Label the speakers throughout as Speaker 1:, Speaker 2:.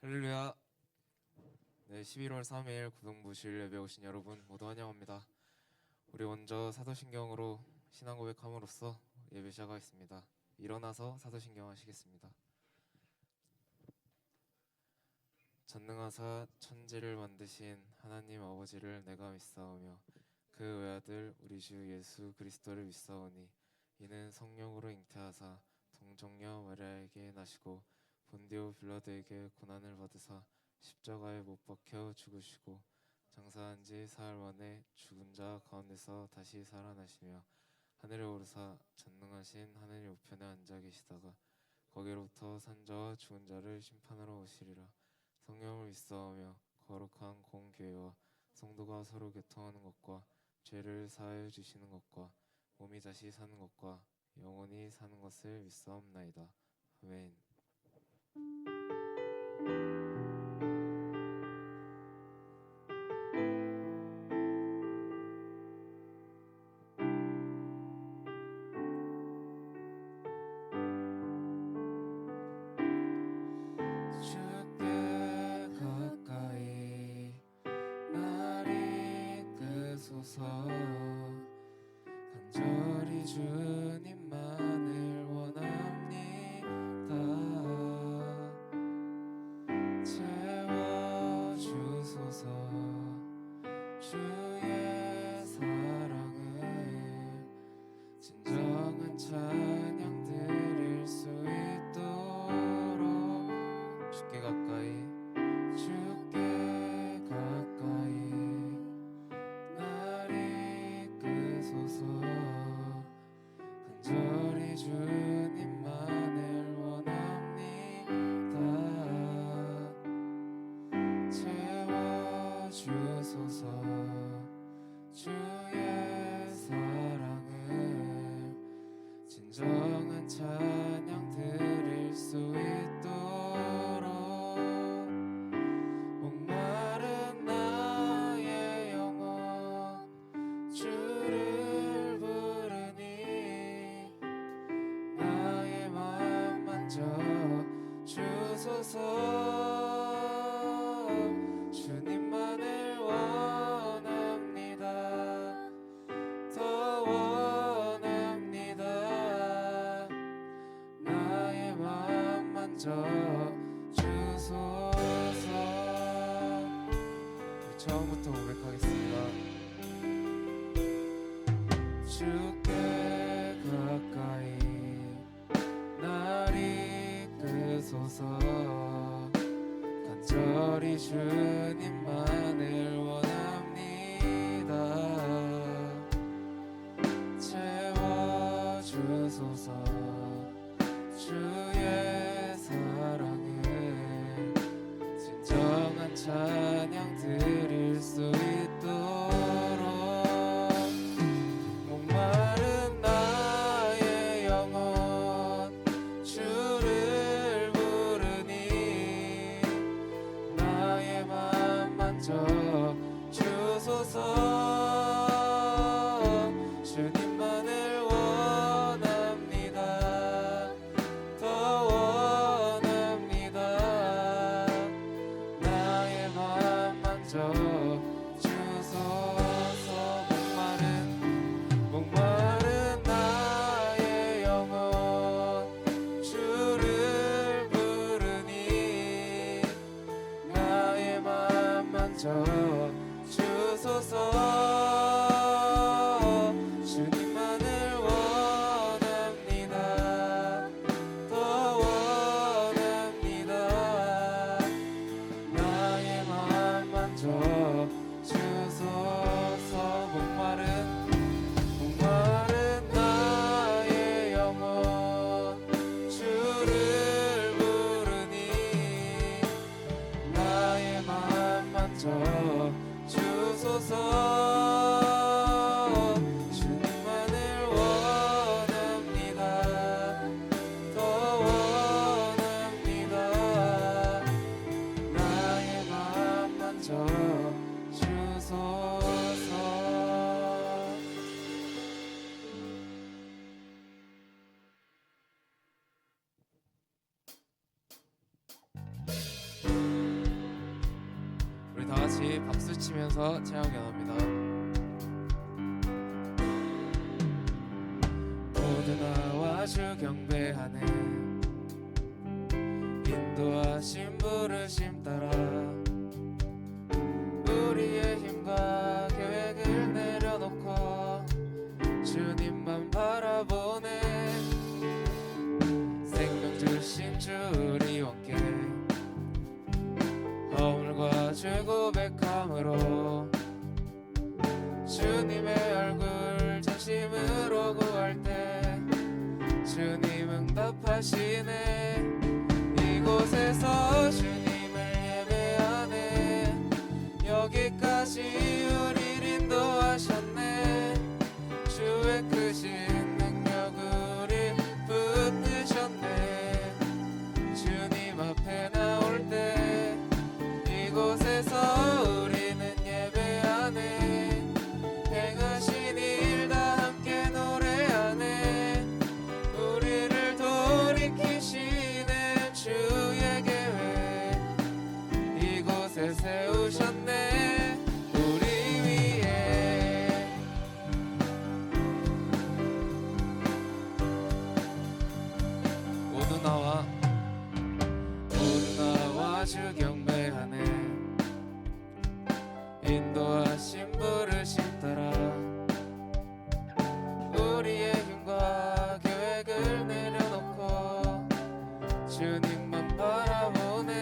Speaker 1: 할렐루야. 네, 11월 3일 고등부실 예배 오신 여러분 모두 환영합니다. 우리 먼저 사도신경으로 신앙 고백함으로써 예배 시작하겠습니다. 일어나서 사도신경 하시겠습니다. 전능하사 천지를 만드신 하나님 아버지를 내가 믿사오며 그 외아들 우리 주 예수 그리스도를 믿사오니 이는 성령으로 잉태하사 동정녀 마리아에게 나시고 본디오 빌라도에게 고난을 받으사 십자가에 못 박혀 죽으시고 장사한 지 사흘 만에 죽은 자 가운데서 다시 살아나시며 하늘에 오르사 전능하신 하늘 우편에 앉아 계시다가 거기로부터 산자와 죽은 자를 심판하러 오시리라. 성령을 믿사오며 거룩한 공교회와 성도가 서로 교통하는 것과 죄를 사하여 주시는 것과 몸이 다시 사는 것과 영원히 사는 것을 믿사옵나이다. 아멘. 주께 가까이 날 이끄소서. 간절히 주님만을 원합니다. 채워주소서. 주의 사랑을 진정한 찬양 드릴 수 있도록 주께 가까이 날 이끄소서. 간절히 주님만을 원합니다. 채워주소서. 주의 사랑을 진정한 찬양 드릴 수 있도록 목마른 나의 영혼 주를 부르니 나의 마음 만져 주소서. 주님만을 원합니다. 더 원합니다. 나의 마음 만져 주소서. 처음부터 고백하겠습니다. 주께 가까이 날 이끄소서. 간절히 주님만을 원합니다. 채워주소서. 주의 사랑을 진정한 찬양 드릴 수 있도록 목마른 나의 영혼 주를 부르니 나의 마음 만져 주소서. 주님만을 원합니다. 더 원합니다. 나의 마음 만져 주소서. 목마른 나의 영혼 주를 부르니 나의 마음 만져 주소서. 주님만을 원합니다. 더 원합니다. 나의 마음 만져 주소서. 목마른 나의 영혼 주를 부르니 나의 마음 만져 주소서. 외치면서 찬양 연합니다. 모두 나와 주 경배하네. 인도하신 부르심 따라 우리의 힘과 계획을 내려놓고 주님만 바라보네. 생명 주신 주 우리 원께 허물과 죄 고백함으로 주님의 얼굴 진심으로 구할 때 주님 응답하시네. 이곳에서 주님을 예배하네. 여기까지 우릴 인도하셨네. 주의 크신 능력 우릴 붙드셨네. 주님 앞에 나올 때 이곳에서 우리는 예배하네. 행하신 일 다 함께 노래하네. 우리를 돌이키시는 주의 계획 이곳에 세우셨네. 우리 위해 모두 나와 주 경배하네. 인도하신 부르심 따라 우리의 힘과 계획을 내려놓고 주님만 바라보네.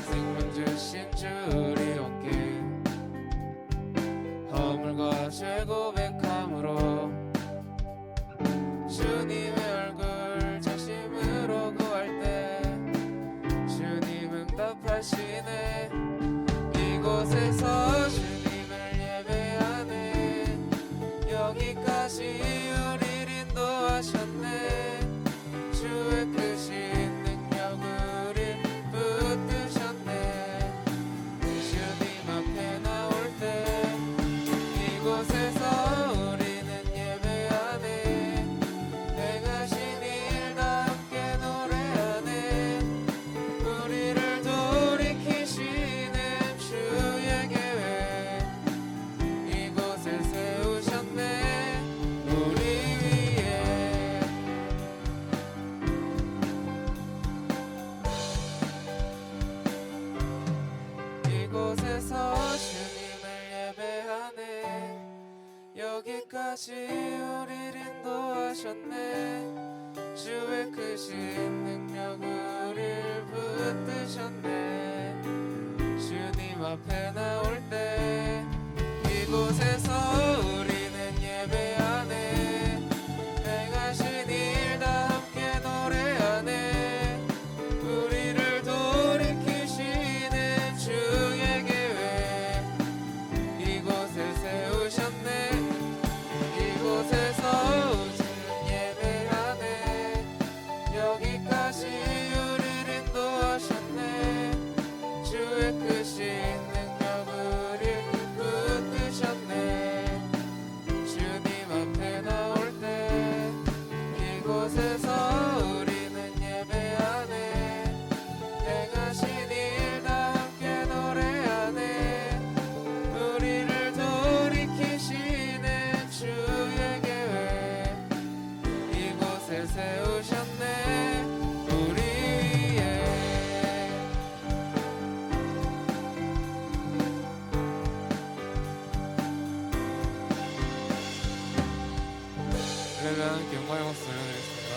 Speaker 1: 생명 주신 주 우리 원께 허물과 죄 고백함으로 주님의 얼굴 진심으로 구할 때 주님 응답하시네. 이곳에서 주님을 예배하네. 여기까지 우릴 인도하셨네. 주의 크신 능력 우릴 붙드셨네. 주님 앞에 나올 때 이곳에서 우리는 예배하네. 행하신 일 다 함께 노래하네. 우리를 돌이키시는 주의 계획 이곳에 세우셨네. 우리 위해 이곳에서 주님을 예배하네. 여기까지 우릴 인도하셨네. 주의 크신 능력 우릴 붙드셨네. 주님 앞에 나올 때 이곳에서 우리는 예배하네. 행하신 일 다 함께 노래하네. 우리를 돌이키시는 주의 계획 이곳에 세우셨네. 이곳에서 우리는 예배하네. 여기까지 우릴 인도하셨네. 주의 크신 능력 우릴 붙드셨네. 주님 앞에 나올 때 이곳에서 우리는 예배하네. 행하신 일 다 함께 노래하네. 우리를 돌이키시는 주의 계획 이곳에 세우셨네. 우리 위해 그러면 함께 영광의 박수 올려드리겠습니다.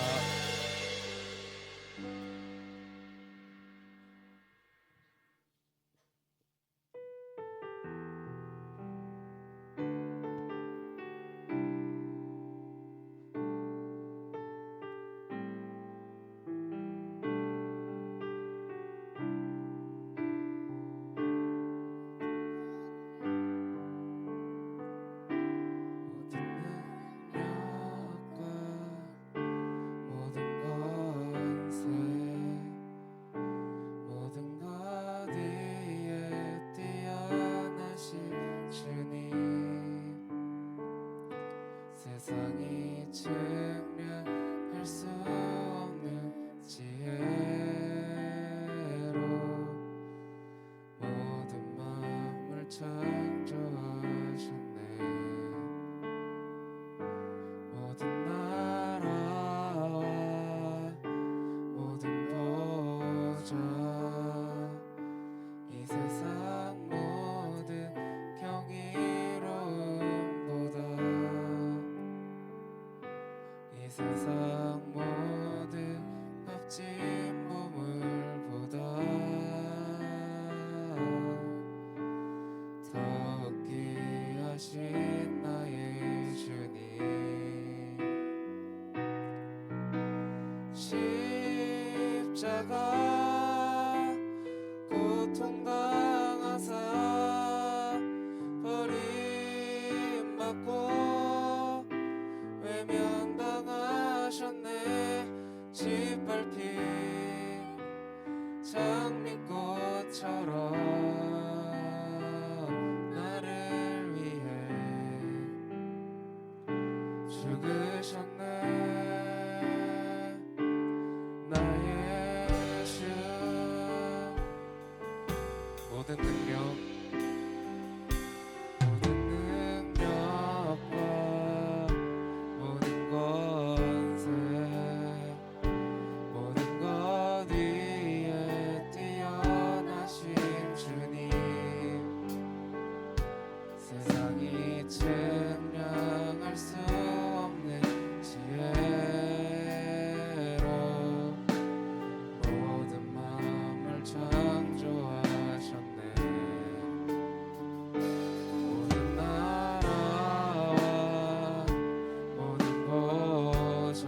Speaker 1: 모든 십자가 고통당하사 버림받고 외면당하셨네. 짓밟힌 장미꽃처럼 나를 위해 죽으셨네. 나의 주 모든 능력과 모든 권세 모든 것 위에 뛰어나신 주님, 세상이 측량할 수 없는 지혜로 모든 마음을 창조하셨네. 모든 나라와 모든 보좌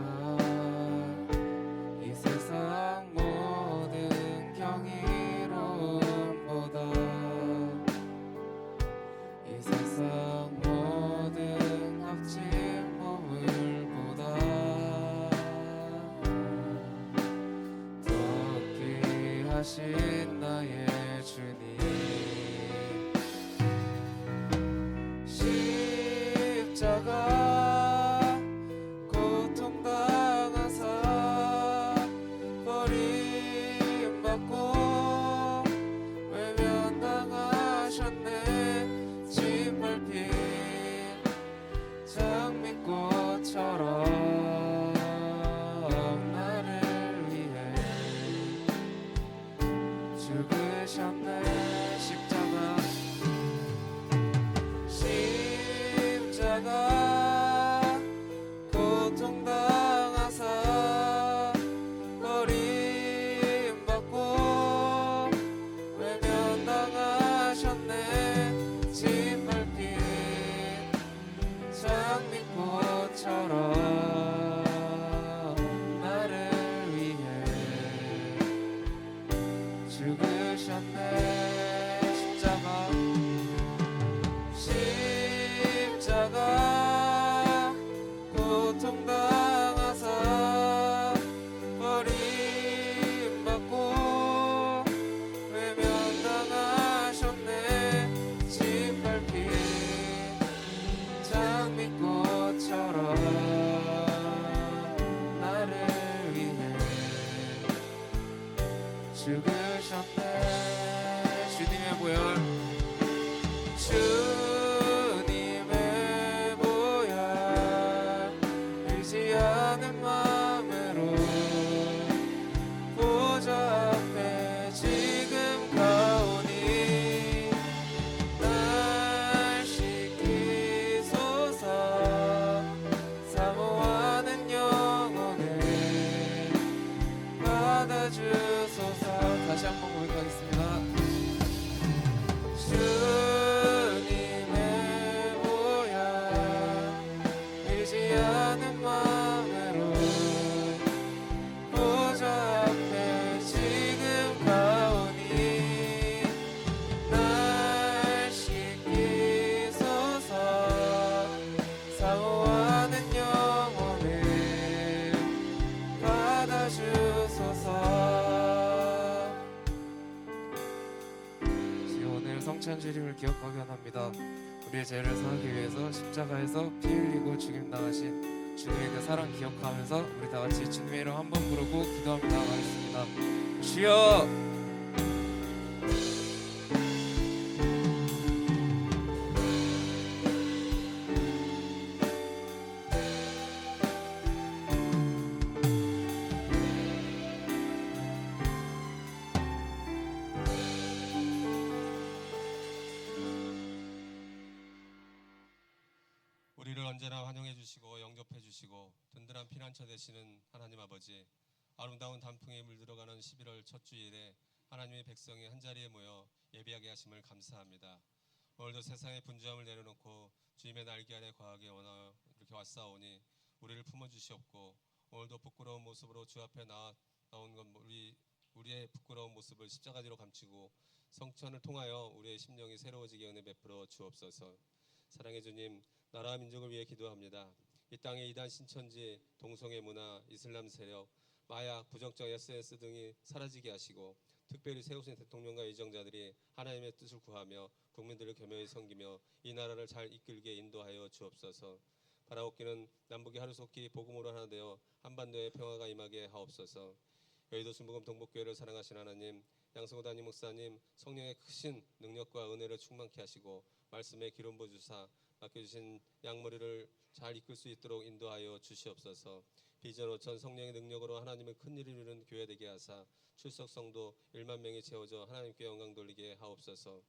Speaker 1: 이 세상 모든 경이로움보다 이 세상 모든 값진 보물보다 더 귀하신 나의 주님, 십자가 고통당하사 버림받고 외면당하셨네. 짓밟힌 장미꽃처럼 나를 위해 죽으셨네. 십자가 고통당하사 버림받고 외면당하셨네. 짓밟힌 장미꽃처럼 나를 위해 죽으셨네. 십자가 고통당하사 버림받고 외면당하셨네. 짓밟힌 장미꽃처럼 나를 위해 죽으셨네. 주님의 보혈, 주님의 보혈 의지하는 마음으로 보좌 앞에 지금 가오니 날 씻기소서. 사모하는 영혼을 받아주소서. 다시 한번 고백하겠습니다. 주님의 보혈 의지하는 마음으로 보좌 앞에 지금 가오니 날 씻기소서. 사모하는 영혼을 받아주소서. 오늘 성찬주림을 기억하게 합니다. 우리의 죄를 사하기 위해서 십자가에서 피 흘리고 죽임당하신 주님의 그 사랑 기억하면서 우리 다 같이 주님의 이름 한번 부르고 기도하며 나아가겠습니다. 주여!
Speaker 2: 우리를 언제나 환영해 주시고 영접해 주시고 든든한 피난처 되시는 하나님 아버지, 아름다운 단풍에 물들어가는 11월 첫 주일에 하나님의 백성이 한자리에 모여 예배하게 하심을 감사합니다. 오늘도 세상의 분주함을 내려놓고 주님의 날개 아래 거하게 원하여 이렇게 왔사오니 우리를 품어주시옵고, 오늘도 부끄러운 모습으로 주 앞에 나와 나온 건 우리의 부끄러운 모습을 십자가 뒤로 감추고 성천을 통하여 우리의 심령이 새로워지게 은혜 베풀어 주옵소서. 사랑의 주님, 나라와 민족을 위해 기도합니다. 이 땅의 이단 신천지, 동성애 문화, 이슬람 세력, 마약, 부정적 SNS 등이 사라지게 하시고 특별히 세우신 대통령과 예정자들이 하나님의 뜻을 구하며 국민들을 겸허히 섬기며 이 나라를 잘 이끌게 인도하여 주옵소서. 바라옵기는 남북이 하루속히 복음으로 하나 되어 한반도에 평화가 임하게 하옵소서. 여의도 순복음 동북교회를 사랑하신 하나님, 양승호 담임 목사님 성령의 크신 능력과 은혜를 충만케 하시고 말씀의 기름 부어주사 맡겨주신 양머리를 잘 이끌 수 있도록 인도하여 주시옵소서. 비전 5천 성령의 능력으로 하나님의 큰 일을 이루는 교회 되게 하사 출석 성도 1만 명이 채워져 하나님께 영광 돌리게 하옵소서.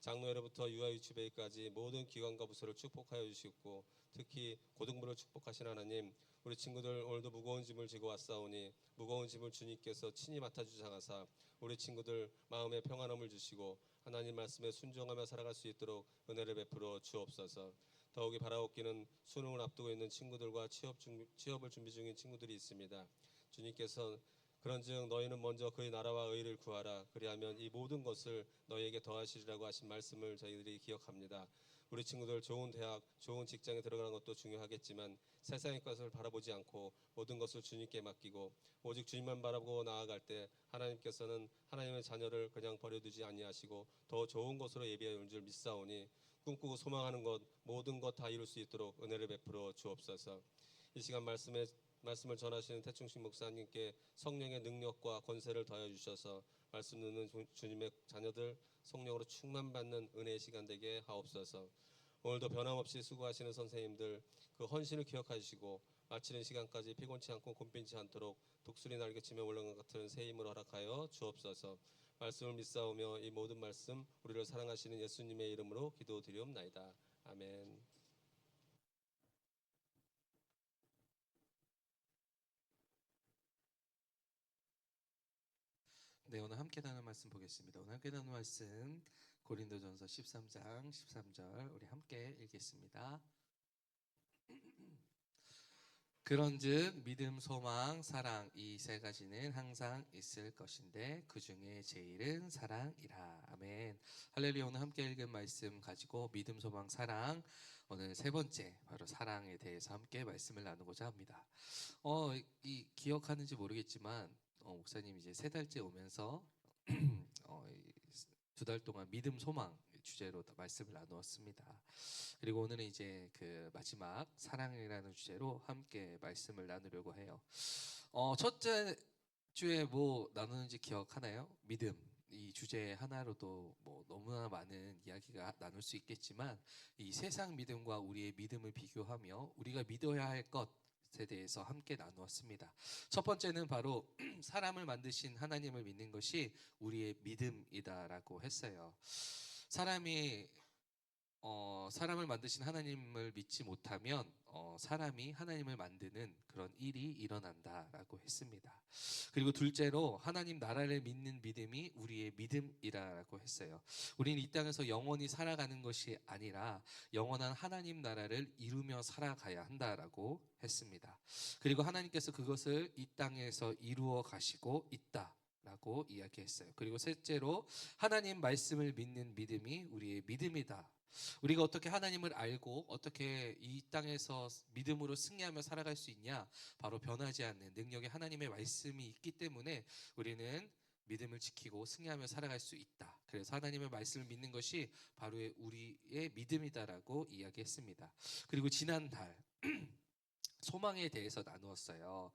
Speaker 2: 장로회로부터 유아 유치배까지 모든 기관과 부서를 축복하여 주시고 특히 고등부를 축복하신 하나님, 우리 친구들 오늘도 무거운 짐을 지고 왔사오니 무거운 짐을 주님께서 친히 맡아주장하사 우리 친구들 마음에 평안함을 주시고 하나님 말씀에 순종하며 살아갈 수 있도록 은혜를 베풀어 주옵소서. 더욱이 바라옵기는 수능을 앞두고 있는 친구들과 취업을 준비 중인 친구들이 있습니다. 주님께서 그런즉 너희는 먼저 그의 나라와 의를 구하라. 그리하면 이 모든 것을 너희에게 더하시리라고 하신 말씀을 저희들이 기억합니다. 우리 친구들 좋은 대학, 좋은 직장에 들어가는 것도 중요하겠지만 세상의 것을 바라보지 않고 모든 것을 주님께 맡기고 오직 주님만 바라보고 나아갈 때 하나님께서는 하나님의 자녀를 그냥 버려두지 아니하시고 더 좋은 것으로 예비하여 줄 믿사오니 꿈꾸고 소망하는 것 모든 것 다 이룰 수 있도록 은혜를 베풀어 주옵소서. 이 시간 말씀을 전하시는 태충식 목사님께 성령의 능력과 권세를 더해 주셔서 말씀 듣는 주님의 자녀들 성령으로 충만받는 은혜의 시간 되게 하옵소서. 오늘도 변함없이 수고하시는 선생님들 그 헌신을 기억하시고 마치는 시간까지 피곤치 않고 곤빈치 않도록 독수리 날개치며 올라간 것 같은 새 힘을 허락하여 주옵소서. 말씀을 믿사오며 이 모든 말씀 우리를 사랑하시는 예수님의 이름으로 기도드리옵나이다. 아멘.
Speaker 3: 네, 오늘 함께 나눌 말씀 보겠습니다. 오늘 함께 나눌 말씀 고린도전서 13장 13절 우리 함께 읽겠습니다. 그런즉 믿음, 소망, 사랑 이 세 가지는 항상 있을 것인데 그 중에 제일은 사랑이라. 아멘. 할렐루야. 오늘 함께 읽은 말씀 가지고 믿음, 소망, 사랑 오늘 세 번째 바로 사랑에 대해서 함께 말씀을 나누고자 합니다. 이 기억하는지 모르겠지만 목사님 이제 세 달째 오면서 2달 동안 믿음, 소망 주제로 말씀을 나누었습니다. 그리고 오늘은 이제 그 마지막 사랑이라는 주제로 함께 말씀을 나누려고 해요. 첫째 주에 뭐 나누는지 기억하나요? 믿음. 이 주제 하나로도 뭐 너무나 많은 이야기가 나눌 수 있겠지만 이 세상 믿음과 우리의 믿음을 비교하며 우리가 믿어야 할 것에 대해서 함께 나누었습니다. 첫 번째는 바로 사람을 만드신 하나님을 믿는 것이 우리의 믿음이다라고 했어요. 사람을 만드신 하나님을 믿지 못하면 사람이 하나님을 만드는 그런 일이 일어난다라고 했습니다. 그리고 둘째로 하나님 나라를 믿는 믿음이 우리의 믿음이라고 했어요. 우리는 이 땅에서 영원히 살아가는 것이 아니라 영원한 하나님 나라를 이루며 살아가야 한다라고 했습니다. 그리고 하나님께서 그것을 이 땅에서 이루어 가시고 있다 라고 이야기했어요. 그리고 셋째로 하나님 말씀을 믿는 믿음이 우리의 믿음이다. 우리가 어떻게 하나님을 알고 어떻게 이 땅에서 믿음으로 승리하며 살아갈 수 있냐? 바로 변하지 않는 능력의 하나님의 말씀이 있기 때문에 우리는 믿음을 지키고 승리하며 살아갈 수 있다. 그래서 하나님의 말씀을 믿는 것이 바로 우리의 믿음이다라고 이야기했습니다. 그리고 지난달 소망에 대해서 나누었어요.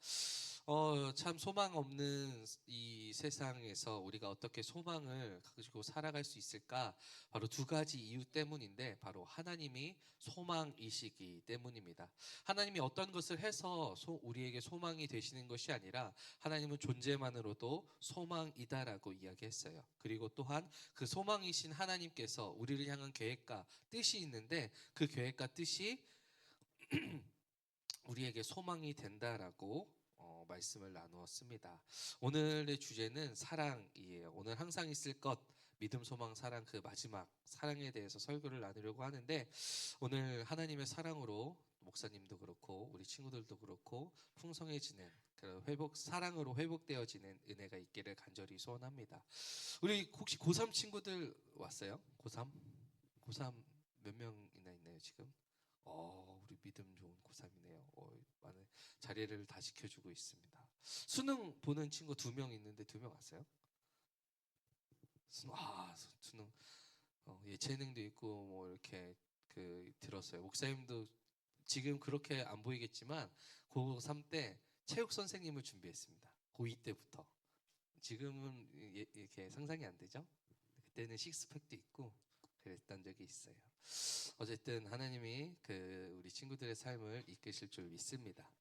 Speaker 3: 참 소망 없는 이 세상에서 우리가 어떻게 소망을 가지고 살아갈 수 있을까? 바로 두 가지 이유 때문인데 바로 하나님이 소망이시기 때문입니다. 하나님이 어떤 것을 해서 우리에게 소망이 되시는 것이 아니라 하나님은 존재만으로도 소망이다라고 이야기했어요. 그리고 또한 그 소망이신 하나님께서 우리를 향한 계획과 뜻이 있는데 그 계획과 뜻이 우리에게 소망이 된다라고 말씀을 나누었습니다. 오늘의 주제는 사랑이에요. 오늘 항상 있을 것 믿음, 소망, 사랑 그 마지막 사랑에 대해서 설교를 나누려고 하는데 오늘 하나님의 사랑으로 목사님도 그렇고 우리 친구들도 그렇고 풍성해지는 그런 회복 사랑으로 회복되어지는 은혜가 있기를 간절히 소원합니다. 우리 혹시 고3 친구들 왔어요? 고3? 고3 몇 명이나 있나요 지금? 우리 믿음 좋은 고3이네요. 많은 자리를 다 지켜주고 있습니다. 수능 보는 친구 2명 있는데 2명 왔어요? 수능 예체능도 있고 뭐 이렇게 들었어요. 목사님도 지금 그렇게 안 보이겠지만 고3 때 체육 선생님을 준비했습니다. 고2 때부터. 지금은 이렇게 상상이 안 되죠? 그때는 식스팩도 있고 그랬던 적이 있어요. 어쨌든 하나님이 우리 친구들의 삶을 이끄실 줄 믿습니다.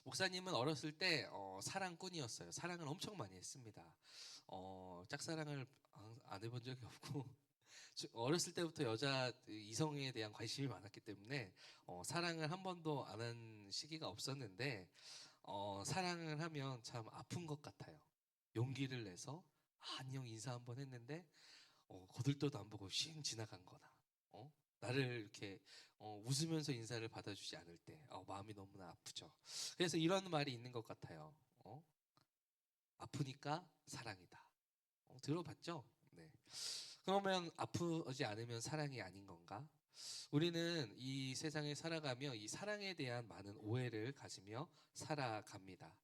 Speaker 3: 목사님은 어렸을 때 사랑꾼이었어요. 사랑을 엄청 많이 했습니다. 짝사랑을 안 해본 적이 없고 어렸을 때부터 여자 이성에 대한 관심이 많았기 때문에 사랑을 한 번도 안 한 시기가 없었는데 사랑을 하면 참 아픈 것 같아요. 용기를 내서 안녕 인사 한번 했는데 거들떠도 안 보고 씩 지나간 거다. 나를 이렇게 웃으면서 인사를 받아주지 않을 때 마음이 너무나 아프죠. 그래서 이런 말이 있는 것 같아요. 아프니까 사랑이다. 들어봤죠? 네. 그러면 아프지 않으면 사랑이 아닌 건가? 우리는 이 세상에 살아가며 이 사랑에 대한 많은 오해를 가지며 살아갑니다.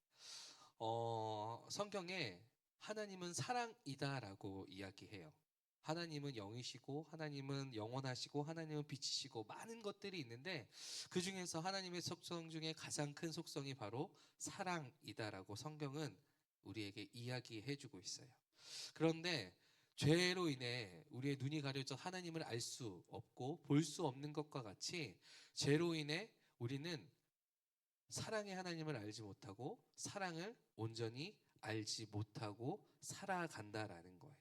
Speaker 3: 성경에 하나님은 사랑이다라고 이야기해요. 하나님은 영이시고 하나님은 영원하시고 하나님은 빛이시고 많은 것들이 있는데 그 중에서 하나님의 속성 중에 가장 큰 속성이 바로 사랑이다라고 성경은 우리에게 이야기해주고 있어요. 그런데 죄로 인해 우리의 눈이 가려져 하나님을 알 수 없고 볼 수 없는 것과 같이 죄로 인해 우리는 사랑의 하나님을 알지 못하고 사랑을 온전히 알지 못하고 살아간다라는 거예요.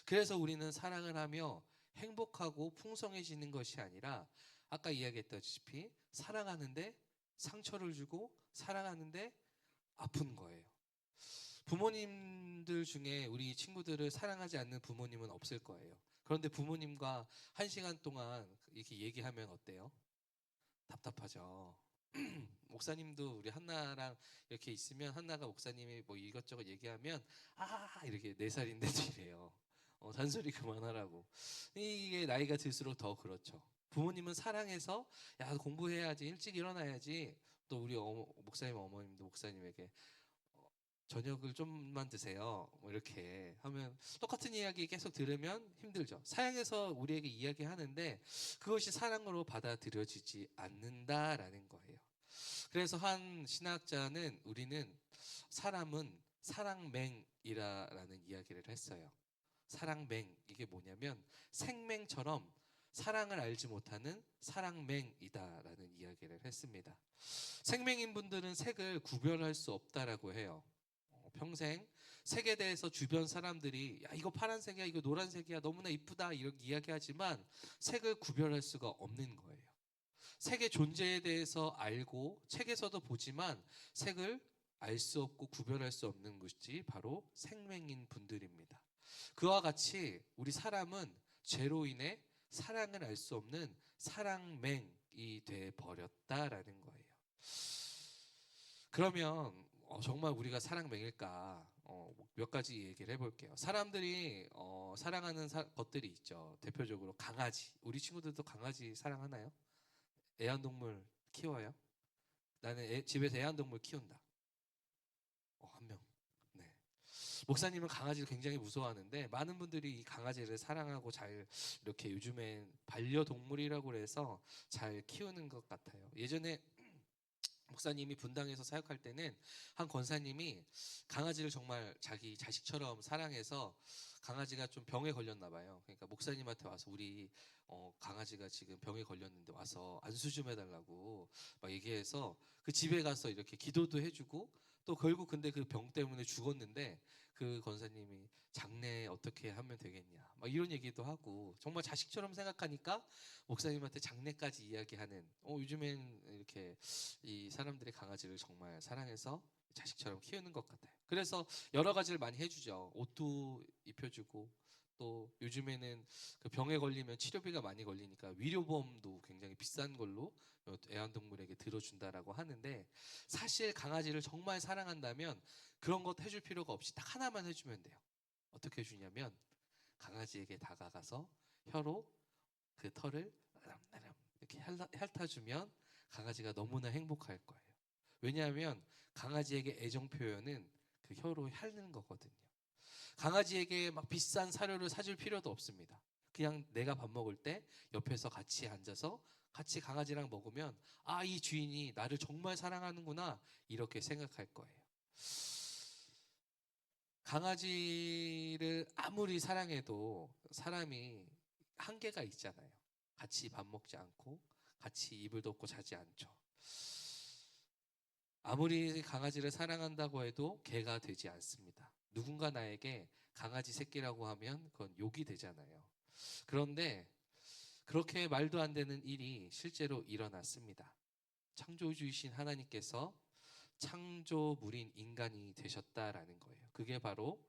Speaker 3: 그래서 우리는 사랑을 하며 행복하고 풍성해지는 것이 아니라 아까 이야기했다시피 사랑하는데 상처를 주고 사랑하는데 아픈 거예요. 부모님들 중에 우리 친구들을 사랑하지 않는 부모님은 없을 거예요. 그런데 부모님과 1시간 동안 이렇게 얘기하면 어때요? 답답하죠. 목사님도 우리 한나랑 이렇게 있으면 한나가 목사님이 뭐 이것저것 얘기하면 이렇게 4살인데도 이래요. 잔소리 그만하라고. 이게 나이가 들수록 더 그렇죠. 부모님은 사랑해서 야 공부해야지 일찍 일어나야지. 또 우리 목사님 어머님도 목사님에게 저녁을 좀만 드세요. 뭐 이렇게 하면 똑같은 이야기 계속 들으면 힘들죠. 사랑해서 우리에게 이야기하는데 그것이 사랑으로 받아들여지지 않는다라는 거예요. 그래서 한 신학자는 우리는 사람은 사랑맹이라는 이야기를 했어요. 사랑맹 이게 뭐냐면 생맹처럼 사랑을 알지 못하는 사랑맹이다라는 이야기를 했습니다. 생맹인 분들은 색을 구별할 수 없다라고 해요. 평생 색에 대해서 주변 사람들이 야 이거 파란색이야 이거 노란색이야 너무나 이쁘다 이렇게 이야기하지만 색을 구별할 수가 없는 거예요. 색의 존재에 대해서 알고 책에서도 보지만 색을 알 수 없고 구별할 수 없는 것이 바로 생맹인 분들입니다. 그와 같이 우리 사람은 죄로 인해 사랑을 알 수 없는 사랑맹이 돼 버렸다라는 거예요. 그러면 정말 우리가 사랑맹일까? 몇 가지 얘기를 해볼게요. 사람들이 사랑하는 것들이 있죠. 대표적으로 강아지. 우리 친구들도 강아지 사랑하나요? 애완동물 키워요? 나는 집에서 애완동물 키운다. 한 명. 네. 목사님은 강아지를 굉장히 무서워하는데 많은 분들이 이 강아지를 사랑하고 잘 이렇게 요즘엔 반려동물이라고 해서 잘 키우는 것 같아요. 예전에 목사님이 분당에서 사역할 때는 한 권사님이 강아지를 정말 자기 자식처럼 사랑해서 강아지가 좀 병에 걸렸나 봐요. 그러니까 목사님한테 와서 우리 강아지가 지금 병에 걸렸는데 와서 안수 좀 해달라고 막 얘기해서 그 집에 가서 이렇게 기도도 해주고 또 결국 근데 그 병 때문에 죽었는데 그 권사님이 장례 어떻게 하면 되겠냐 막 이런 얘기도 하고 정말 자식처럼 생각하니까 목사님한테 장례까지 이야기하는 요즘엔 이렇게 이 사람들이 강아지를 정말 사랑해서 자식처럼 키우는 것 같아요. 그래서 여러 가지를 많이 해주죠. 옷도 입혀주고 또 요즘에는 그 병에 걸리면 치료비가 많이 걸리니까 위료보험도 굉장히 비싼 걸로 애완동물에게 들어준다라고 하는데, 사실 강아지를 정말 사랑한다면 그런 것 해줄 필요가 없이 딱 하나만 해주면 돼요. 어떻게 해주냐면 강아지에게 다가가서 혀로 그 털을 나람나람 이렇게 핥아주면 강아지가 너무나 행복할 거예요. 왜냐하면 강아지에게 애정 표현은 그 혀로 핥는 거거든요. 강아지에게 막 비싼 사료를 사줄 필요도 없습니다. 그냥 내가 밥 먹을 때 옆에서 같이 앉아서 같이 강아지랑 먹으면 아, 이 주인이 나를 정말 사랑하는구나 이렇게 생각할 거예요. 강아지를 아무리 사랑해도 사람이 한계가 있잖아요. 같이 밥 먹지 않고 같이 이불 덮고 자지 않죠. 아무리 강아지를 사랑한다고 해도 개가 되지 않습니다. 누군가 나에게 강아지 새끼라고 하면 그건 욕이 되잖아요. 그런데 그렇게 말도 안 되는 일이 실제로 일어났습니다. 창조주이신 하나님께서 창조물인 인간이 되셨다라는 거예요. 그게 바로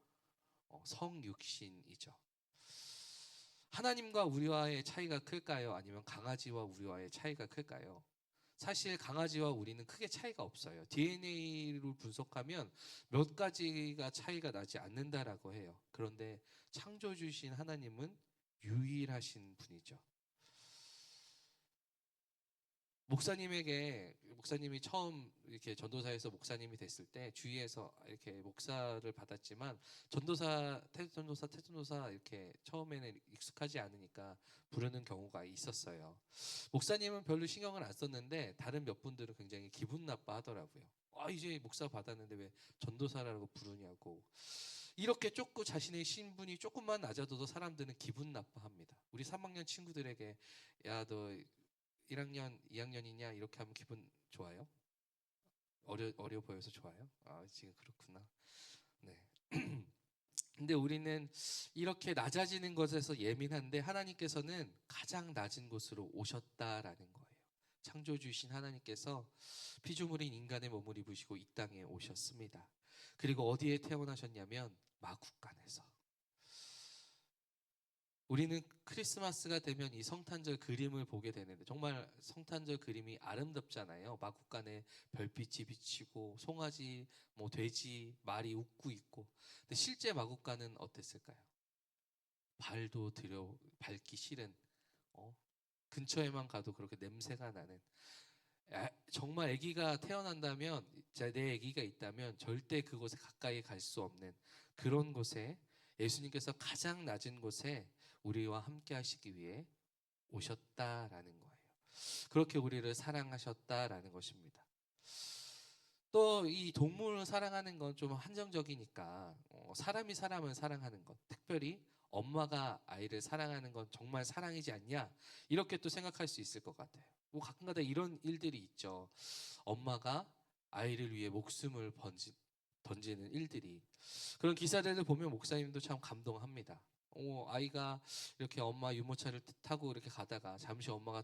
Speaker 3: 성육신이죠. 하나님과 우리와의 차이가 클까요? 아니면 강아지와 우리와의 차이가 클까요? 사실 강아지와 우리는 크게 차이가 없어요. DNA를 분석하면 몇 가지가 차이가 나지 않는다라고 해요. 그런데 창조주신 하나님은 유일하신 분이죠. 목사님이 처음 이렇게 전도사에서 목사님이 됐을 때 주위에서 이렇게 목사를 받았지만 태전도사 이렇게 처음에는 익숙하지 않으니까 부르는 경우가 있었어요. 목사님은 별로 신경을 안 썼는데 다른 몇 분들은 굉장히 기분 나빠하더라고요. 이제 목사 받았는데 왜 전도사라고 부르냐고. 이렇게 조금 자신의 신분이 조금만 낮아져도 사람들은 기분 나빠합니다. 우리 3학년 친구들에게 야, 너 1학년, 2학년이냐 이렇게 하면 기분 좋아요? 어려 보여서 좋아요? 지금 그렇구나. 네. 근데 우리는 이렇게 낮아지는 것에서 예민한데 하나님께서는 가장 낮은 곳으로 오셨다라는 거예요. 창조주이신 하나님께서 피조물인 인간의 몸을 입으시고 이 땅에 오셨습니다. 그리고 어디에 태어나셨냐면 마국간에서. 우리는 크리스마스가 되면 이 성탄절 그림을 보게 되는데 정말 성탄절 그림이 아름답잖아요. 마국간에 별빛이 비치고 송아지, 돼지, 말이 웃고 있고. 근데 실제 마국간은 어땠을까요? 발도 들여 밟기 싫은, 근처에만 가도 그렇게 냄새가 나는. 정말 아기가 태어난다면, 내 아기가 있다면 절대 그곳에 가까이 갈 수 없는 그런 곳에 예수님께서 가장 낮은 곳에 우리와 함께 하시기 위해 오셨다라는 거예요. 그렇게 우리를 사랑하셨다라는 것입니다. 또 이 동물을 사랑하는 건 좀 한정적이니까 사람이 사람을 사랑하는 것, 특별히 엄마가 아이를 사랑하는 건 정말 사랑이지 않냐 이렇게 또 생각할 수 있을 것 같아요. 가끔가다 이런 일들이 있죠. 엄마가 아이를 위해 목숨을 던지는 일들이. 그런 기사들을 보면 목사님도 참 감동합니다. 아이가 이렇게 엄마 유모차를 타고 이렇게 가다가 잠시 엄마가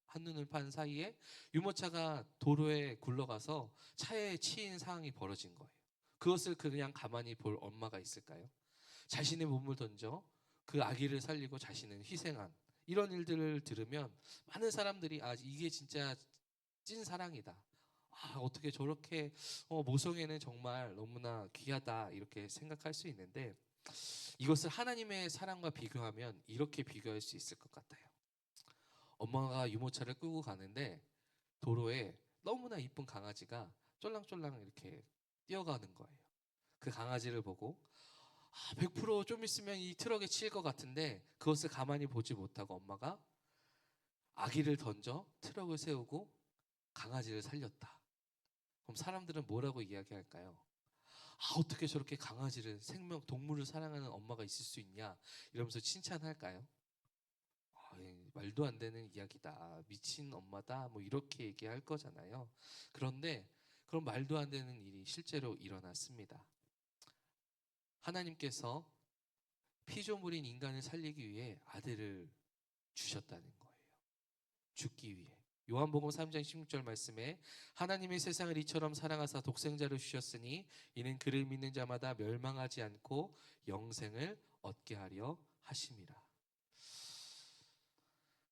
Speaker 3: 한눈을 판 사이에 유모차가 도로에 굴러가서 차에 치인 상황이 벌어진 거예요. 그것을 그냥 가만히 볼 엄마가 있을까요? 자신의 몸을 던져 그 아기를 살리고 자신은 희생한 이런 일들을 들으면 많은 사람들이 이게 진짜 찐 사랑이다. 어떻게 저렇게 모성애는 정말 너무나 귀하다 이렇게 생각할 수 있는데, 이것을 하나님의 사랑과 비교하면 이렇게 비교할 수 있을 것 같아요. 엄마가 유모차를 끌고 가는데 도로에 너무나 이쁜 강아지가 쫄랑쫄랑 이렇게 뛰어가는 거예요. 그 강아지를 보고 100%좀 있으면 이 트럭에 치일 것 같은데 그것을 가만히 보지 못하고 엄마가 아기를 던져 트럭을 세우고 강아지를 살렸다. 그럼 사람들은 뭐라고 이야기할까요? 어떻게 저렇게 강아지를 동물을 사랑하는 엄마가 있을 수 있냐 이러면서 칭찬할까요? 말도 안 되는 이야기다. 미친 엄마다. 이렇게 얘기할 거잖아요. 그런데 그런 말도 안 되는 일이 실제로 일어났습니다. 하나님께서 피조물인 인간을 살리기 위해 아들을 주셨다는 거예요. 죽기 위해. 요한복음 3장 16절 말씀에 하나님의 세상을 이처럼 사랑하사 독생자를 주셨으니 이는 그를 믿는 자마다 멸망하지 않고 영생을 얻게 하려 하심이라.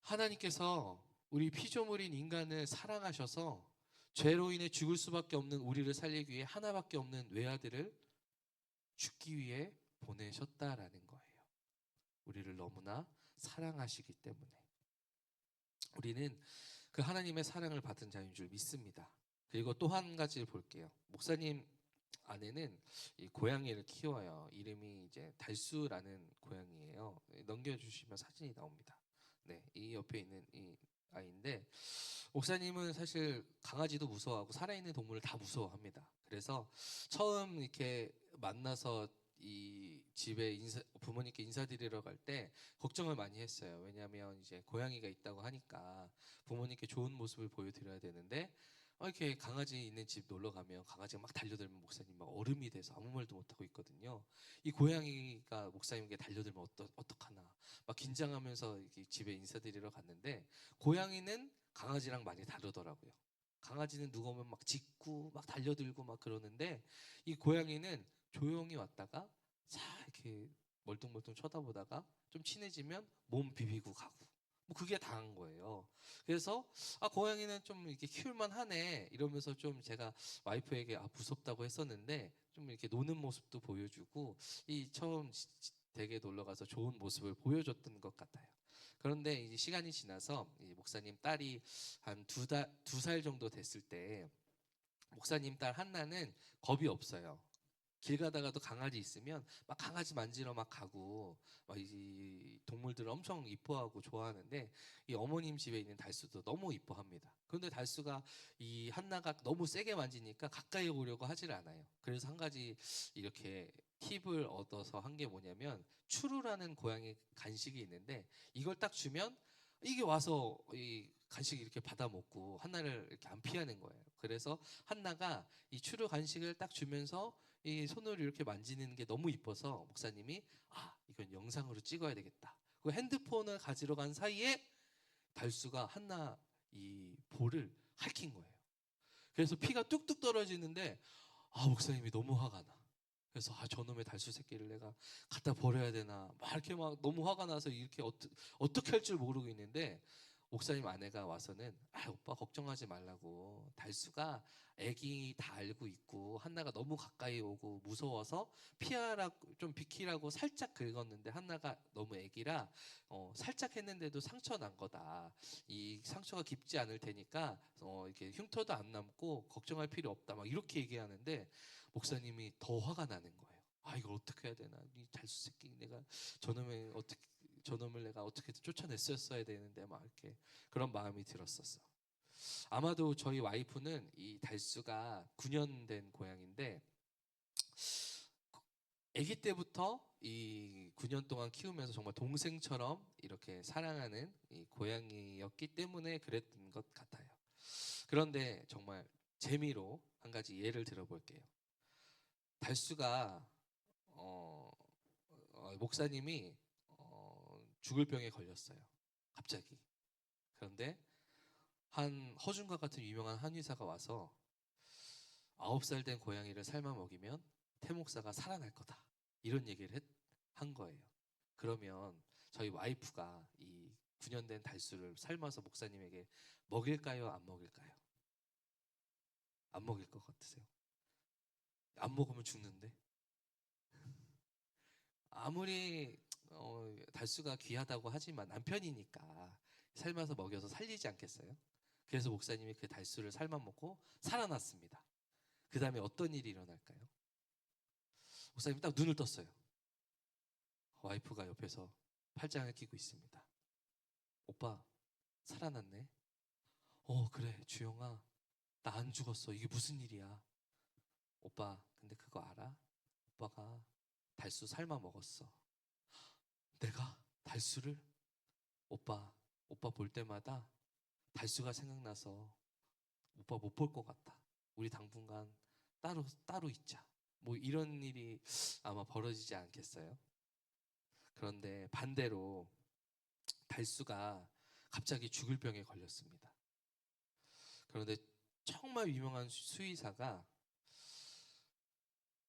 Speaker 3: 하나님께서 우리 피조물인 인간을 사랑하셔서 죄로 인해 죽을 수밖에 없는 우리를 살리기 위해 하나밖에 없는 외아들을 죽기 위해 보내셨다라는 거예요. 우리를 너무나 사랑하시기 때문에. 우리는 그 하나님의 사랑을 받은 자인 줄 믿습니다. 그리고 또 한 가지를 볼게요. 목사님 아내는 이 고양이를 키워요. 이름이 이제 달수라는 고양이에요. 넘겨주시면 사진이 나옵니다. 네, 이 옆에 있는 이 아이인데, 목사님은 사실 강아지도 무서워하고 살아있는 동물을 다 무서워합니다. 그래서 처음 이렇게 만나서 이 집에 부모님께 인사드리러 갈 때 걱정을 많이 했어요. 왜냐하면 이제 고양이가 있다고 하니까 부모님께 좋은 모습을 보여드려야 되는데, 이렇게 강아지 있는 집 놀러 가면 강아지가 막 달려들면 목사님 막 얼음이 돼서 아무 말도 못하고 있거든요. 이 고양이가 목사님께 달려들면 어떡하나 막 긴장하면서 이렇게 집에 인사드리러 갔는데, 고양이는 강아지랑 많이 다르더라고요. 강아지는 누가 오면 막 짖고 막 달려들고 막 그러는데, 이 고양이는 조용히 왔다가 자 이렇게 멀뚱멀뚱 쳐다보다가 좀 친해지면 몸 비비고 가고, 뭐 그게 다한 거예요. 그래서 고양이는 좀 이렇게 키울만 하네 이러면서 좀 제가 와이프에게 무섭다고 했었는데, 좀 이렇게 노는 모습도 보여주고 이 처음 댁에 놀러 가서 좋은 모습을 보여줬던 것 같아요. 그런데 이제 시간이 지나서 이 목사님 딸이 한 두 살 정도 됐을 때, 목사님 딸 한나는 겁이 없어요. 길 가다가도 강아지 있으면 막 강아지 만지러 막 가고, 막 이 동물들을 엄청 이뻐하고 좋아하는데, 이 어머님 집에 있는 달수도 너무 이뻐합니다. 그런데 달수가 이 한나가 너무 세게 만지니까 가까이 오려고 하질 않아요. 그래서 한 가지 이렇게 팁을 얻어서 한 게 뭐냐면, 추루라는 고양이 간식이 있는데 이걸 딱 주면 이게 와서 이 간식 이렇게 받아 먹고 한나를 이렇게 안 피하는 거예요. 그래서 한나가 이 추루 간식을 딱 주면서 이 손으로 이렇게 만지는 게 너무 이뻐서 목사님이 이건 영상으로 찍어야 되겠다. 그 핸드폰을 가지러 간 사이에 달수가 한나 이 볼을 핥힌 거예요. 그래서 피가 뚝뚝 떨어지는데 목사님이 너무 화가 나. 그래서 저놈의 달수 새끼를 내가 갖다 버려야 되나 막 이렇게 막 너무 화가 나서 이렇게 어떻게 할 줄 모르고 있는데, 목사님 아내가 와서는 오빠 걱정하지 말라고, 달수가 애기 다 알고 있고 한나가 너무 가까이 오고 무서워서 피하라고 좀 비키라고 살짝 긁었는데, 한나가 너무 애기라 살짝 했는데도 상처 난 거다. 이 상처가 깊지 않을 테니까 이렇게 흉터도 안 남고 걱정할 필요 없다 막 이렇게 얘기하는데, 목사님이 더 화가 나는 거예요. 이걸 어떻게 해야 되나, 이 달수 새끼 내가 저놈을 내가 어떻게든 쫓아냈었어야 되는데 막 이렇게 그런 마음이 들었었어. 아마도 저희 와이프는 이 달수가 9년 된 고양인데, 아기 때부터 이 9년 동안 키우면서 정말 동생처럼 이렇게 사랑하는 이 고양이였기 때문에 그랬던 것 같아요. 그런데 정말 재미로 한 가지 예를 들어볼게요. 달수가 목사님이 죽을 병에 걸렸어요. 갑자기. 그런데 한 허준과 같은 유명한 한의사가 와서 9살 된 고양이를 삶아 먹이면 태 목사가 살아날 거다, 이런 얘기를 한 거예요. 그러면 저희 와이프가 이 9년 된 달수를 삶아서 목사님에게 먹일까요, 안 먹일까요? 안 먹일 것 같으세요? 안 먹으면 죽는데. 아무리 달수가 귀하다고 하지만 남편이니까 삶아서 먹여서 살리지 않겠어요? 그래서 목사님이 그 달수를 삶아 먹고 살아났습니다. 그 다음에 어떤 일이 일어날까요? 목사님이 딱 눈을 떴어요. 와이프가 옆에서 팔짱을 끼고 있습니다. 오빠 살아났네. 그래 주영아, 나 안 죽었어. 이게 무슨 일이야? 오빠 근데 그거 알아? 오빠가 달수 삶아 먹었어. 내가 달수를? 오빠 볼 때마다 달수가 생각나서 오빠 못 볼 것 같다. 우리 당분간 따로 있자. 뭐 이런 일이 아마 벌어지지 않겠어요? 그런데 반대로 달수가 갑자기 죽을 병에 걸렸습니다. 그런데 정말 유명한 수의사가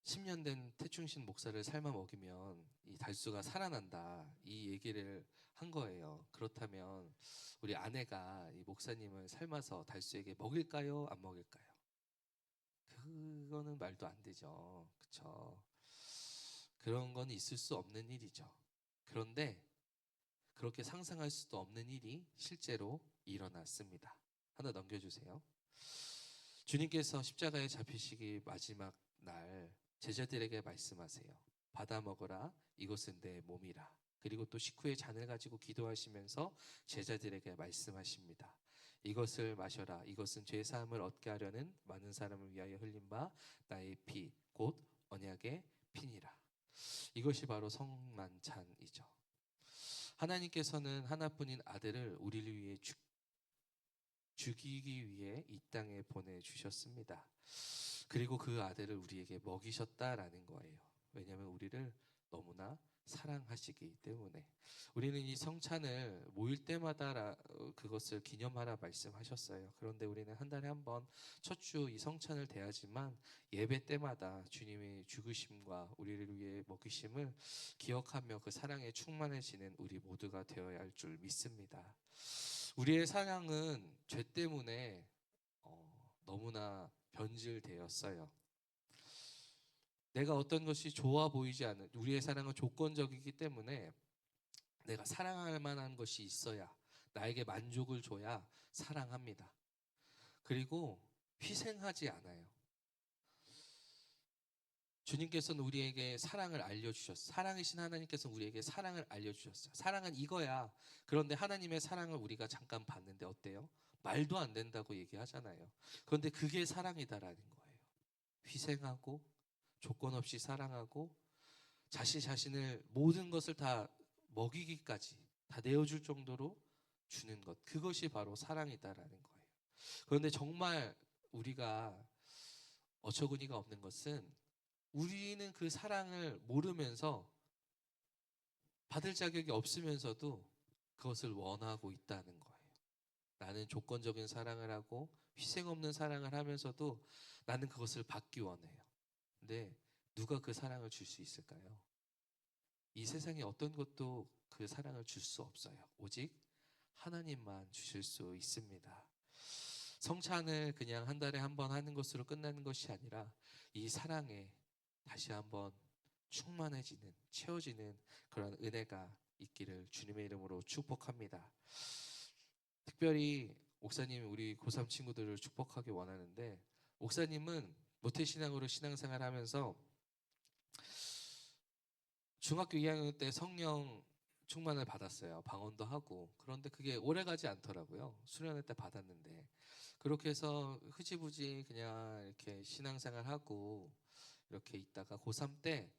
Speaker 3: 10년 된 태충신 목사를 삶아 먹이면 이 달수가 살아난다. 이 얘기를 한 거예요. 그렇다면 우리 아내가 이 목사님을 삶아서 달수에게 먹일까요? 안 먹일까요? 그거는 말도 안 되죠. 그쵸? 그런 건 있을 수 없는 일이죠. 그런데 그렇게 상상할 수도 없는 일이 실제로 일어났습니다. 하나 넘겨주세요. 주님께서 십자가에 잡히시기 마지막 날 제자들에게 말씀하세요. 받아 먹으라, 이것은 내 몸이라. 그리고 또 식후에 잔을 가지고 기도하시면서 제자들에게 말씀하십니다. 이것을 마셔라. 이것은 죄 사함을 얻게 하려는 많은 사람을 위하여 흘린 바 나의 피, 곧 언약의 피니라. 이것이 바로 성만찬이죠. 하나님께서는 하나뿐인 아들을 우리를 위해 죽이기 위해 이 땅에 보내주셨습니다. 그리고 그 아들을 우리에게 먹이셨다라는 거예요. 왜냐하면 우리를 너무나 사랑하시기 때문에. 우리는 이 성찬을 모일 때마다 그것을 기념하라 말씀하셨어요. 그런데 우리는 한 달에 한 번 첫 주 이 성찬을 대하지만 예배 때마다 주님의 죽으심과 우리를 위해 먹이심을 기억하며 그 사랑에 충만해지는 우리 모두가 되어야 할 줄 믿습니다. 우리의 사랑은 죄 때문에 너무나 변질되었어요. 내가 어떤 것이 좋아 보이지 않는, 우리의 사랑은 조건적이기 때문에 내가 사랑할 만한 것이 있어야, 나에게 만족을 줘야 사랑합니다. 그리고 희생하지 않아요. 주님께서는 우리에게 사랑을 알려주셨어요. 사랑이신 하나님께서는 우리에게 사랑을 알려주셨어요. 사랑은 이거야. 그런데 하나님의 사랑을 우리가 잠깐 봤는데 어때요? 말도 안 된다고 얘기하잖아요. 그런데 그게 사랑이다라는 거예요. 희생하고 조건 없이 사랑하고 자신을 모든 것을 다 먹이기까지 다 내어줄 정도로 주는 것. 그것이 바로 사랑이다라는 거예요. 그런데 정말 우리가 어처구니가 없는 것은 우리는 그 사랑을 모르면서 받을 자격이 없으면서도 그것을 원하고 있다는 거예요. 나는 조건적인 사랑을 하고 희생 없는 사랑을 하면서도 나는 그것을 받기 원해요. 근데 누가 그 사랑을 줄 수 있을까요? 이 세상에 어떤 것도 그 사랑을 줄 수 없어요. 오직 하나님만 주실 수 있습니다. 성찬을 그냥 한 달에 한 번 하는 것으로 끝나는 것이 아니라 이 사랑에 다시 한번 충만해지는, 채워지는 그런 은혜가 있기를 주님의 이름으로 축복합니다. 특별히 목사님 우리 고3 친구들을 축복하기 원하는데, 목사님은 모태신앙으로 신앙생활하면서 중학교 2학년 때 성령 충만을 받았어요. 방언도 하고. 그런데 그게 오래가지 않더라고요. 수련회 때 받았는데. 그렇게 해서 흐지부지 그냥 이렇게 신앙생활하고 이렇게 있다가 고3 때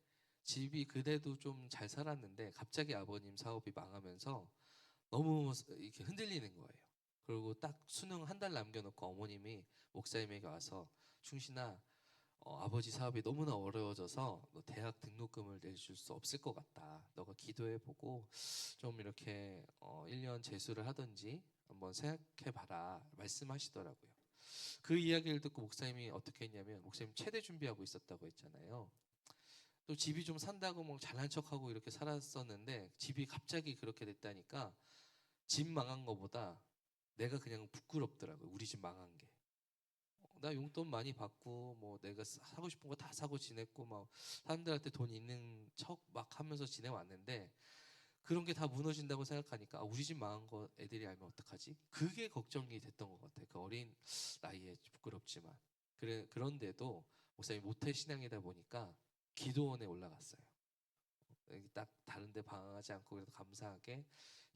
Speaker 3: 집이 그래도 좀 잘 살았는데 갑자기 아버님 사업이 망하면서 너무 이렇게 흔들리는 거예요. 그리고 딱 수능 한 달 남겨놓고 어머님이 목사님에게 와서, 충신아, 아버지 사업이 너무나 어려워져서 너 대학 등록금을 내줄 수 없을 것 같다. 너가 기도해보고 좀 이렇게 1년 재수를 하든지 한번 생각해봐라 말씀하시더라고요. 그 이야기를 듣고 목사님이 어떻게 했냐면, 목사님 체대 준비하고 있었다고 했잖아요. 또 집이 좀 산다고 뭐 잘난 척하고 이렇게 살았었는데 집이 갑자기 그렇게 됐다니까 집 망한 거보다 내가 그냥 부끄럽더라고요. 우리 집 망한 게. 나 용돈 많이 받고 뭐 내가 사고 싶은 거 다 사고 지냈고 막 사람들한테 돈 있는 척 막 하면서 지내왔는데 그런 게 다 무너진다고 생각하니까 우리 집 망한 거 애들이 알면 어떡하지? 그게 걱정이 됐던 것 같아요. 그 어린 나이에 부끄럽지만. 그런데도 목사님이 모태 신앙이다 보니까 기도원에 올라갔어요. 여기 딱 다른데 방황하지 않고 그래도 감사하게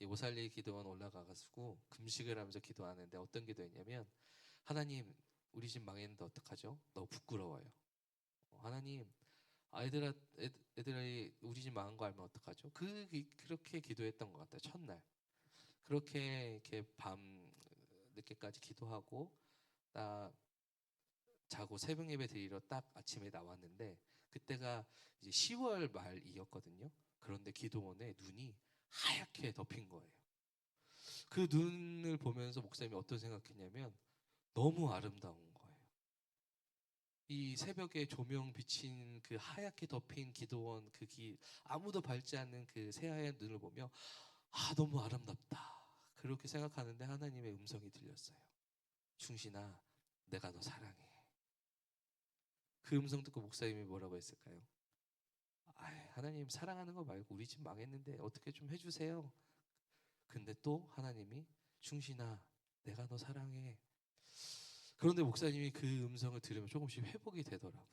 Speaker 3: 이 오살리 기도원 올라가가지고 금식을 하면서 기도하는데 어떤 기도했냐면, 하나님 우리 집 망했는데 어떡하죠? 너무 부끄러워요. 하나님 애들이 우리 집 망한 거 알면 어떡하죠? 그렇게 기도했던 것 같아요. 첫날 그렇게 이렇게 밤 늦게까지 기도하고 딱 자고 새벽 예배 드리러 딱 아침에 나왔는데 그때가 이제 10월 말이었거든요. 그런데 기도원에 눈이 하얗게 덮인 거예요. 그 눈을 보면서 목사님이 어떤 생각했냐면 너무 아름다운 거예요. 이 새벽에 조명 비친 그 하얗게 덮인 기도원 아무도 밟지 않는 그 새하얀 눈을 보며 너무 아름답다. 그렇게 생각하는데 하나님의 음성이 들렸어요. 충신아, 내가 너 사랑해. 그 음성 듣고 목사님이 뭐라고 했을까요? 하나님 사랑하는 거 말고 우리 집 망했는데 어떻게 좀 해주세요. 근데 또 하나님이 충신아, 내가 너 사랑해. 그런데 목사님이 그 음성을 들으면 조금씩 회복이 되더라고요.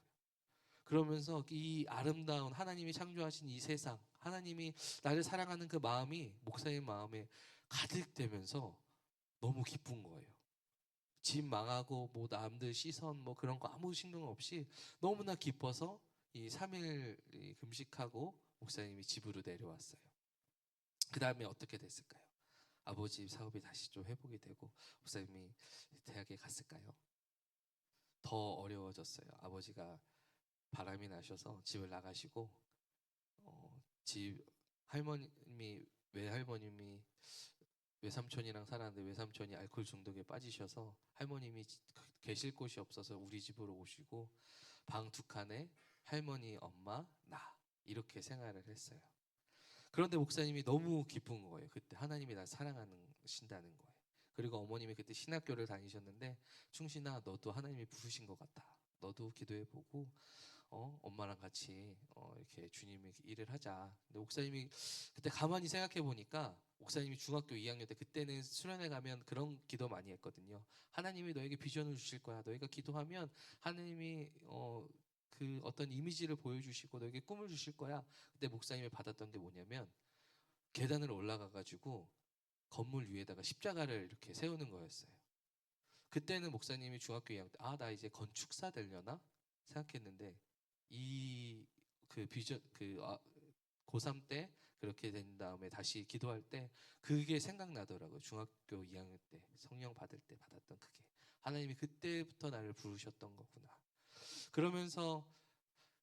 Speaker 3: 그러면서 이 아름다운 하나님이 창조하신 이 세상, 하나님이 나를 사랑하는 그 마음이 목사님 마음에 가득되면서 너무 기쁜 거예요. 집 망하고 뭐 남들 시선 뭐 그런 거 아무 신경 없이 너무나 기뻐서 이 3일 금식하고 목사님이 집으로 내려왔어요. 그 다음에 어떻게 됐을까요? 아버지 사업이 다시 좀 회복이 되고 목사님이 대학에 갔을까요? 더 어려워졌어요. 아버지가 바람이 나셔서 집을 나가시고 집 외할머님이 외삼촌이랑 살았는데 외삼촌이 알코올 중독에 빠지셔서 할머님이 계실 곳이 없어서 우리 집으로 오시고 방 2칸에 할머니, 엄마, 나 이렇게 생활을 했어요. 그런데 목사님이 너무 기쁜 거예요. 그때 하나님이 날 사랑하신다는 거예요. 그리고 어머님이 그때 신학교를 다니셨는데 충신아, 너도 하나님이 부르신 것 같아. 너도 기도해보고 엄마랑 같이 이렇게 주님의 일을 하자. 근데 목사님이 그때 가만히 생각해 보니까 목사님이 중학교 2학년 때 그때는 수련회 가면 그런 기도 많이 했거든요. 하나님이 너에게 비전을 주실 거야. 너희가 기도하면 하나님이 그 어떤 이미지를 보여주시고 너에게 꿈을 주실 거야. 그때 목사님이 받았던 게 뭐냐면 계단을 올라가 가지고 건물 위에다가 십자가를 이렇게 세우는 거였어요. 그때는 목사님이 중학교 2학년 때 나 이제 건축사 되려나 생각했는데 이 그 비전 고3 때 그렇게 된 다음에 다시 기도할 때 그게 생각나더라고요. 중학교 2학년 때 성령 받을 때 받았던 그게 하나님이 그때부터 나를 부르셨던 거구나. 그러면서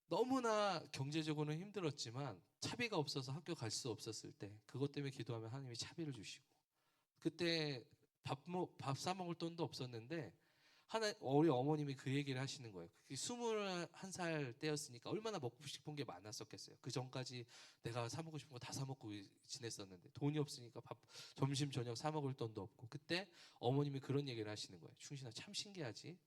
Speaker 3: 너무나 경제적으로는 힘들었지만 차비가 없어서 학교 갈 수 없었을 때 그것 때문에 기도하면 하나님이 차비를 주시고 그때 밥 사 먹을 돈도 없었는데 우리 어머님이 그 얘기를 하시는 거예요. 21살 때였으니까 얼마나 먹고 싶은 게 많았었겠어요. 그 전까지 내가 사 먹고 싶은 거 다 사 먹고 지냈었는데 돈이 없으니까 점심 저녁 사 먹을 돈도 없고 그때 어머님이 그런 얘기를 하시는 거예요. 충신아, 참 신기하지?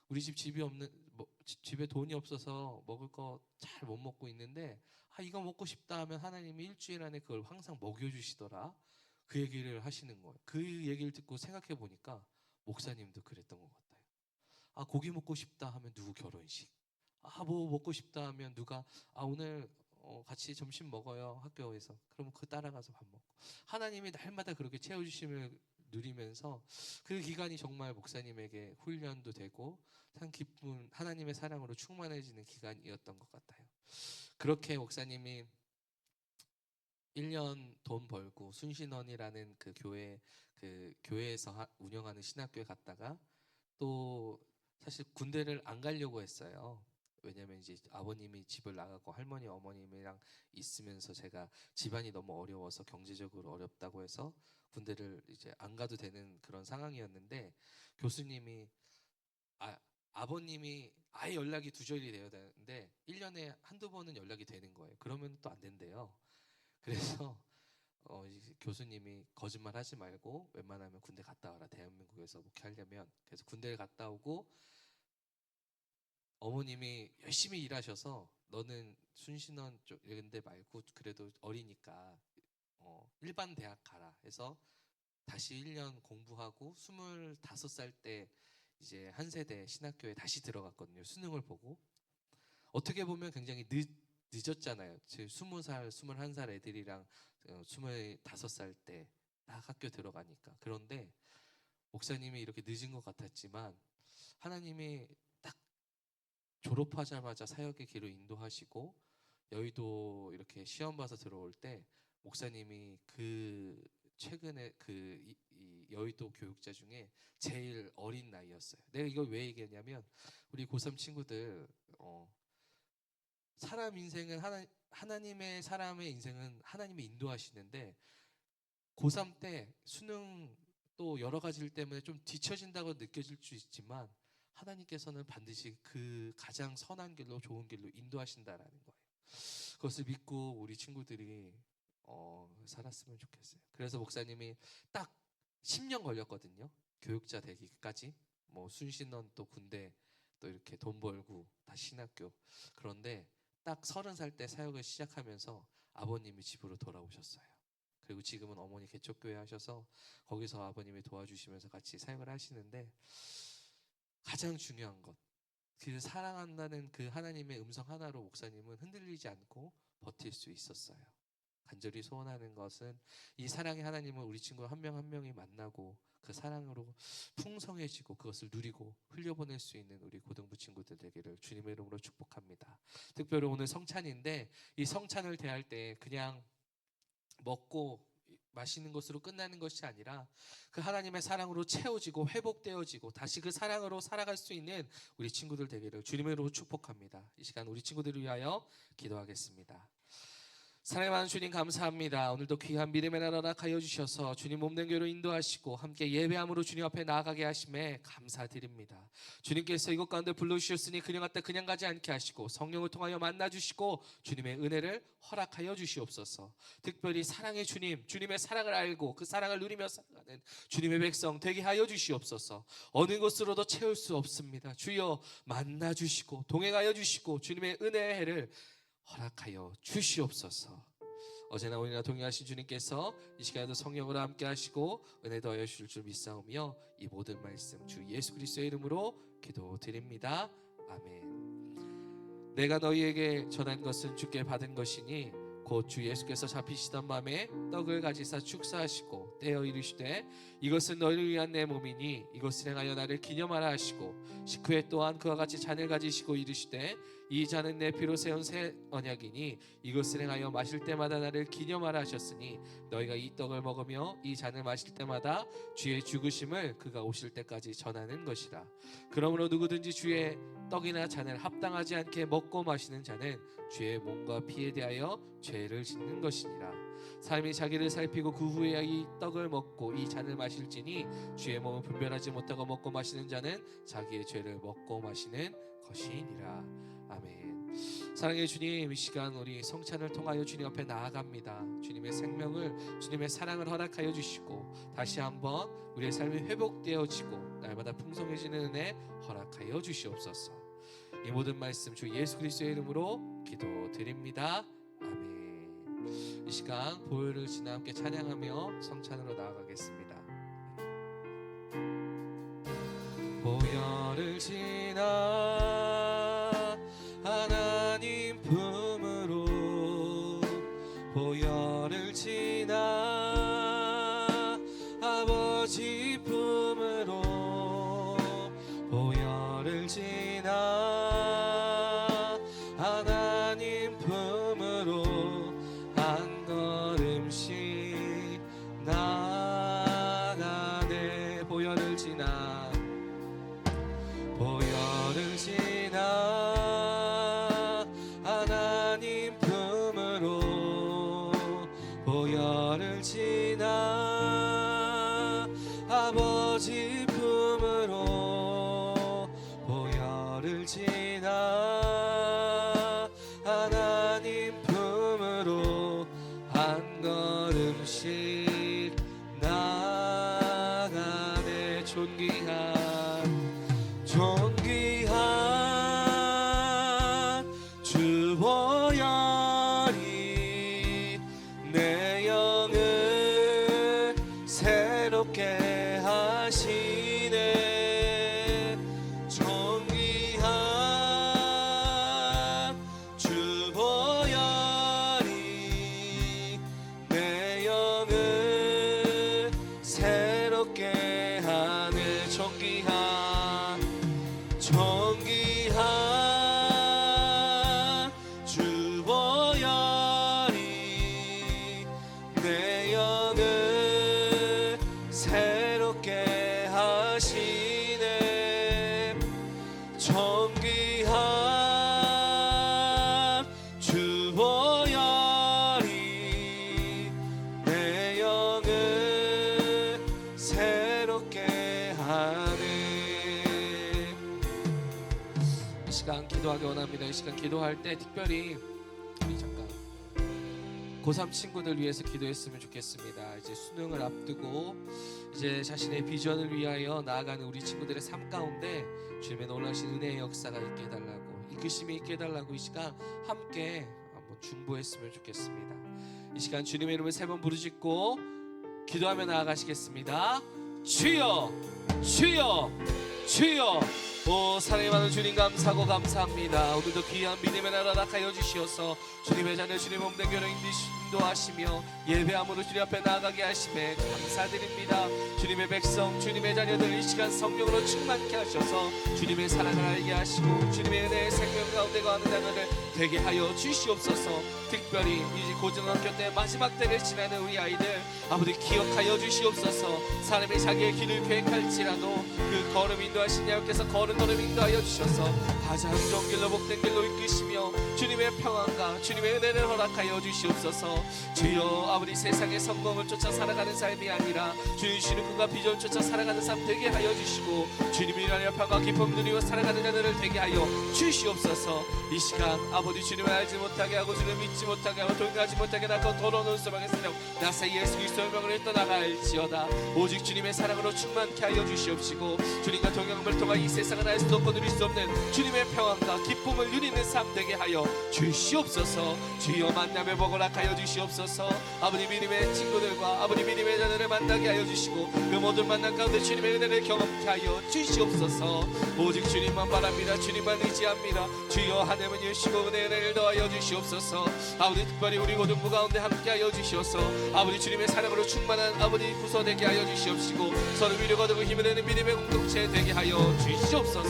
Speaker 3: 우리 집에 돈이 없어서 먹을 거 잘 못 먹고 있는데 이거 먹고 싶다 하면 하나님이 일주일 안에 그걸 항상 먹여주시더라. 그 얘기를 하시는 거예요. 그 얘기를 듣고 생각해 보니까 목사님도 그랬던 것 같아요. 고기 먹고 싶다 하면 누구 결혼식, 뭐 먹고 싶다 하면 누가 오늘 같이 점심 먹어요 학교에서. 그러면 그 따라가서 밥 먹고 하나님이 날마다 그렇게 채워주심을 누리면서 그 기간이 정말 목사님에게 훈련도 되고 참 기쁜 하나님의 사랑으로 충만해지는 기간이었던 것 같아요. 그렇게 목사님이 1년 돈 벌고 순신원이라는 그 교회에서 운영하는 신학교에 갔다가 또 사실 군대를 안 가려고 했어요. 왜냐면 이제 아버님이 집을 나가고 할머니 어머님이랑 있으면서 제가 집안이 너무 어려워서 경제적으로 어렵다고 해서 군대를 이제 안 가도 되는 그런 상황이었는데 교수님이 아버님이 아예 연락이 두절이 되어야 되는데 1년에 한두 번은 연락이 되는 거예요. 그러면 또 안 된대요. 그래서 이제 교수님이 거짓말 하지 말고 웬만하면 군대 갔다 와라. 대한민국에서 목회하려면. 그래서 군대를 갔다 오고 어머님이 열심히 일하셔서 너는 순신원 쪽 이런 데 말고 그래도 어리니까 일반 대학 가라 해서 다시 1년 공부하고 25살 때 이제 한세대 신학교에 다시 들어갔거든요. 수능을 보고. 어떻게 보면 굉장히 늦었잖아요. 20살, 21살 애들이랑 25살 때 딱 학교 들어가니까. 그런데 목사님이 이렇게 늦은 것 같았지만 하나님이 딱 졸업하자마자 사역의 길로 인도하시고 여의도 이렇게 시험 봐서 들어올 때 목사님이 최근에 이 여의도 교육자 중에 제일 어린 나이였어요. 내가 이걸 왜 얘기했냐면 우리 고3 친구들 사람 인생은 하나님의 사람의 인생은 하나님이 인도하시는데 고3 때 수능 또 여러 가지 일 때문에 좀 뒤처진다고 느껴질 수 있지만 하나님께서는 반드시 그 가장 선한 길로 좋은 길로 인도하신다라는 거예요. 그것을 믿고 우리 친구들이 살았으면 좋겠어요. 그래서 목사님이 딱 10년 걸렸거든요. 교육자 되기까지. 뭐 순신원 또 군대 또 이렇게 돈 벌고 다시 신학교. 그런데 딱 30살 때 사역을 시작하면서 아버님이 집으로 돌아오셨어요. 그리고 지금은 어머니 개척교회 하셔서 거기서 아버님이 도와주시면서 같이 사역을 하시는데, 가장 중요한 것, 그 사랑한다는 그 하나님의 음성 하나로 목사님은 흔들리지 않고 버틸 수 있었어요. 간절히 소원하는 것은 이 사랑의 하나님을 우리 친구 한 명 한 명이 만나고 그 사랑으로 풍성해지고 그것을 누리고 흘려보낼 수 있는 우리 고등부 친구들 되기를 주님의 이름으로 축복합니다. 특별히 오늘 성찬인데, 이 성찬을 대할 때 그냥 먹고 마시는 것으로 끝나는 것이 아니라 그 하나님의 사랑으로 채워지고 회복되어지고 다시 그 사랑으로 살아갈 수 있는 우리 친구들 되기를 주님의 이름으로 축복합니다. 이 시간 우리 친구들을 위하여 기도하겠습니다. 사랑의 많은 주님 감사합니다. 오늘도 귀한 믿음의 나라 허락하여 주셔서 주님 몸된 교회로 인도하시고 함께 예배함으로 주님 앞에 나아가게 하심에 감사드립니다. 주님께서 이곳 가운데 불러주셨으니 그냥 갔다 그냥 가지 않게 하시고 성령을 통하여 만나주시고 주님의 은혜를 허락하여 주시옵소서. 특별히 사랑의 주님, 주님의 사랑을 알고 그 사랑을 누리며 살아가는 주님의 백성 되게 하여 주시옵소서. 어느 곳으로도 채울 수 없습니다. 주여 만나주시고 동행하여 주시고 주님의 은혜의 해를 허락하여 주시옵소서. 어제나 오늘이나 동행하신 주님께서 이 시간에도 성령으로 함께 하시고 은혜 더하여 주실 줄 믿사오며 이 모든 말씀 주 예수 그리스도의 이름으로 기도드립니다. 아멘. 내가 너희에게 전한 것은 주께 받은 것이니 곧 주 예수께서 잡히시던 밤에 떡을 가지사 축사하시고 떼어 이르시되 이것은 너희를 위한 내 몸이니 이것을 행하여 나를 기념하라 하시고 식후에 또한 그와 같이 잔을 가지시고 이르시되 이 잔은 내 피로 세운 새 언약이니 이것을 행하여 마실 때마다 나를 기념하라 하셨으니 너희가 이 떡을 먹으며 이 잔을 마실 때마다 주의 죽으심을 그가 오실 때까지 전하는 것이라. 그러므로 누구든지 주의 떡이나 잔을 합당하지 않게 먹고 마시는 자는 주의 몸과 피에 대하여 죄를 짓는 것이니라. 사람이 자기를 살피고 그 후에 이 떡을 먹고 이 잔을 마실지니 주의 몸을 분별하지 못하고 먹고 마시는 자는 자기의 죄를 먹고 마시는 것이니라. 아멘. 사랑의 주님, 이 시간 우리 성찬을 통하여 주님 앞에 나아갑니다. 주님의 생명을, 주님의 사랑을 허락하여 주시고 다시 한번 우리의 삶이 회복되어지고 날마다 풍성해지는 은혜 허락하여 주시옵소서. 이 모든 말씀 주 예수 그리스도의 이름으로 기도드립니다. 아멘. 이 시간 보혈을 지나 함께 찬양하며 성찬으로 나아가겠습니다. 보혈을 지나 하나님 품으로 보혈을 지나 아버지 품으로 보혈을 지나 하나님 품으로 한 걸음씩 나가네. 보혈을 지나 보혈을 지나 하나님 품으로 보혈을 지나 아버지 품으로 보혈을 지나 하나님 품으로 한 걸음씩 나가네. 존귀한 주 보혈이 내 영을 새롭게 하시네. 존귀한 주 보혈이 내 영을 새롭게 하네. 존귀한 주 보혈이 내 영을 새롭게 하시네. 존귀한 주 보혈이 내 영을 새롭게 하네. 시간 기도하기 원합니다. 이 시간 기도할 때 특별히 우리 잠깐 고3 친구들 위해서 기도했으면 좋겠습니다. 이제 수능을 앞두고 이제 자신의 비전을 위하여 나아가는 우리 친구들의 삶 가운데 주님의 놀라신 은혜의 역사가 있게 해달라고, 이끄심이 있게 해달라고 이 시간 함께 한번 중보했으면 좋겠습니다. 이 시간 주님의 이름을 3번 부르짖고 기도하며 나아가시겠습니다. 주여 주여 주여. 오 사랑이 많은 주님 감사하고 감사합니다. 오늘도 귀한 믿음의 나라 낙하여 주시어서 주님의 자녀 주님 몸된 교로 인도하시며 예배함으로 주님 앞에 나아가게 하심에 감사드립니다. 주님의 백성 주님의 자녀들 이 시간 성령으로 충만케 하셔서 주님의 사랑을 알게 하시고 주님의 은혜의 생명 가운데 거하는 자녀들 되게 하여 주시옵소서. 특별히 이제 고등학교 때 마지막 때를 지나는 우리 아이들 아버지 기억하여 주시옵소서. 사람이 자기의 길을 계획할지라도 그 걸음 인도하신 야께서 걸음 인도하여 주셔서 가장 좋은 길로 복된 길로 이끄시며 주님의 평안과 주님의 은혜를 허락하여 주시옵소서. 주여 아버지 세상의 성공을 쫓아 살아가는 삶이 아니라 주님 주시는 꿈과 비전을 쫓아 살아가는 삶 되게 하여 주시고 주님이 일하여 평화 기쁨 누리고 살아가는 자들을 되게 하여 주시옵소서. 이 시간 아버지 주님을 알지 못하게 하고 주님을 믿지 못하게 하고 동행하지 못하게 하고 더러운 수방의 세력 나사 예수 그리스도의 명으로 떠나갈지어다. 오직 주님의 사랑으로 충만케 하여 주시옵시고 주님과 동행함을 통하 이 세상을 알 수 없고 누릴 수 없는 주님의 평안과 기쁨을 누리는 삶 되게 하여 주시옵소서. 주여 만남의 복을 허락하여 주시옵소서. 아버지 믿음의 친구들과 아버지 믿음의 자들을 만나게 하여 주시고 그 모든 만남 가운데 주님의 은혜를 경험케 하여 주시옵소서. 오직 주님만 바랍니다. 주님만 의지합니다. 주여 하나님은 주시고 은혜를 더하여 주시옵소서. 아버지 특별히 우리 고등부 가운데 함께 하여 주시옵소서. 아버지 주님의 사랑으로 충만한 아버지 구서되게 하여 주시옵시고 서로 위로가 되고 힘을 내는 믿음의 공동체 되게 하여 주시옵소서.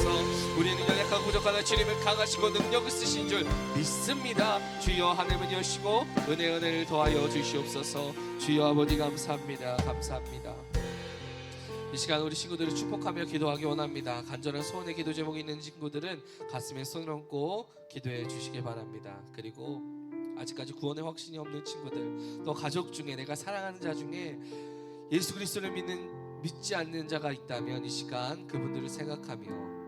Speaker 3: 우리는 연약하고 부족하나 주님은 강하시고 능력을 쓰신 줄 믿습니다. 주여 하나님은 여시고 은혜를 더하여 주시옵소서. 주여 아버지 감사합니다. 감사합니다. 이 시간 우리 친구들을 축복하며 기도하기 원합니다. 간절한 소원의 기도 제목이 있는 친구들은 가슴에 손을 얹고 기도해 주시기 바랍니다. 그리고 아직까지 구원의 확신이 없는 친구들, 또 가족 중에 내가 사랑하는 자 중에 예수 그리스도를 믿지 않는 자가 있다면 이 시간 그분들을 생각하며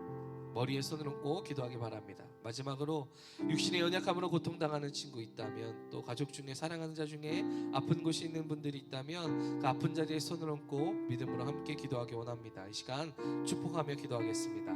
Speaker 3: 머리에 손을 얹고 기도하기 바랍니다. 마지막으로 육신의 연약함으로 고통당하는 친구 있다면, 또 가족 중에 사랑하는 자 중에 아픈 곳이 있는 분들이 있다면 그 아픈 자리에 손을 얹고 믿음으로 함께 기도하기 원합니다. 이 시간 축복하며 기도하겠습니다.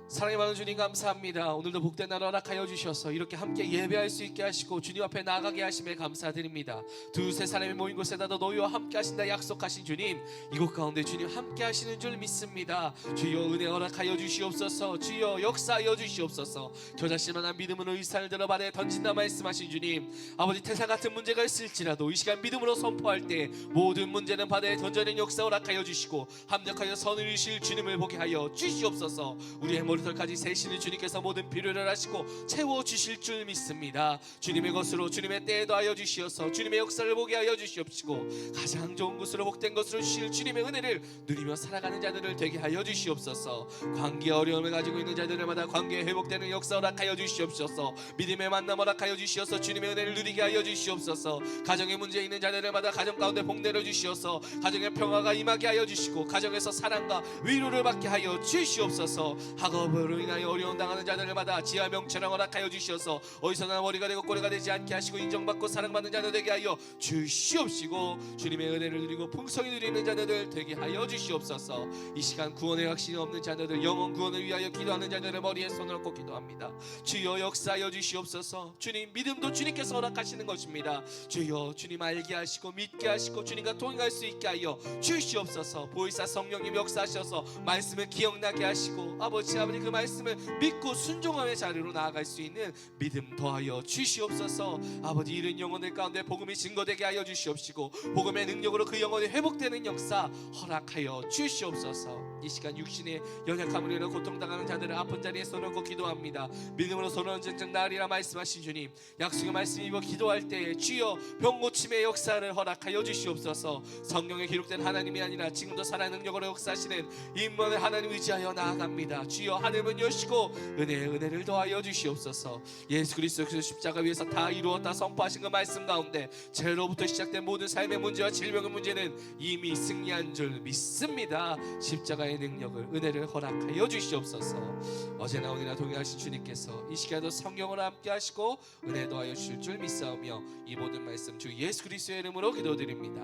Speaker 3: 사랑이 많은 주님 감사합니다. 오늘도 복된 날 허락하여 주셔서 이렇게 함께 예배할 수 있게 하시고 주님 앞에 나아가게 하심에 감사드립니다. 두세 사람이 모인 곳에다도 너희와 함께 하신다 약속하신 주님, 이곳 가운데 주님 함께 하시는 줄 믿습니다. 주여 은혜 허락하여 주시옵소서. 주여 역사하여 주시옵소서. 겨자씨만한 믿음으로 이 산을 들어 바다에 던진다 말씀하신 주님, 아버지 태산 같은 문제가 있을지라도 이 시간 믿음으로 선포할 때 모든 문제는 바다에 던져낸 역사 허락하여 주시고 합력하여 선을 이루실 주님을 보게 하여 주시옵소서. 우리의 머리털까지 세시는 주님께서 모든 필요를 하시고 채워주실 줄 믿습니다. 주님의 것으로 주님의 때에 더하여 주시어서 주님의 역사를 보게 하여 주시옵시고 가장 좋은 것으로 복된 것으로 주실 주님의 은혜를 누리며 살아가는 자들을 되게 하여 주시옵소서. 관계 어려움을 가지고 있는 자들마다 관계 회복되는 역사 허락하여 주시옵소서. 믿음의 만남 허락하여 주시어서 주님의 은혜를 누리게 하여 주시옵소서. 가정에 문제 있는 자들마다 가정 가운데 복 내려 주시어서 가정의 평화가 임하게 하여 주시고 가정에서 사랑과 위로를 받게 하여 주시옵소서. 학업으로 인하여 어려움 당하는 자들마다 지하 명철을 허락하여 주시어서 어디서나 머리가 되고 꼬리가 되지 않게 하시고 인정받고 사랑받는 자들 되게 하여 주시옵시고 주님의 은혜를 누리고 풍성히 누리는 자들 되게 하여 주시옵소서. 이 시간 구원의 확신이 없는 자녀들, 영혼 구원을 위하여 기도하는 자녀를 머리에 손을 얹고 기도합니다. 주여 역사하여 주시옵소서. 주님 믿음도 주님께서 허락하시는 것입니다. 주여 주님 알게 하시고 믿게 하시고 주님과 동행할 수 있게 하여 주시옵소서. 보혜사 성령님 역사하셔서 말씀을 기억나게 하시고 아버지 그 말씀을 믿고 순종함의 자리로 나아갈 수 있는 믿음 더하여 주시옵소서. 아버지 잃은 영혼들 가운데 복음이 증거되게 하여 주시옵시고 복음의 능력으로 그 영혼이 회복되는 역사 허락하여 주시옵소서. 이 시간 육신의 연약함으로 인해 고통당하는 자들을 아픈 자리에 손을 얹고 기도합니다. 믿음으로 손을 얹은 즉 나으리라 말씀하신 주님, 약속의 말씀 입어 기도할 때 주여 병고침의 역사를 허락하여 주시옵소서. 성경에 기록된 하나님이 아니라 지금도 살아있는 능력으로 역사하시는 임원을 하나님 의지하여 나아갑니다. 주여 하늘은 여시고 은혜를 더하여 주시옵소서. 예수 그리스도께서 십자가 위에서 다 이루었다 선포하신 그 말씀 가운데 죄로부터 시작된 모든 삶의 문제와 질병의 문제는 이미 승리한 줄 믿습니다. 십자가의 기도하는 능력을 은혜를 허락하여 주시옵소서. 어제나 오늘이나 동행하신 주님께서 이 시간에도 성령으로 함께 하시고 은혜 더하여 주실 줄 믿사오며 이 모든 말씀 주 예수 그리스도의 이름으로 기도드립니다.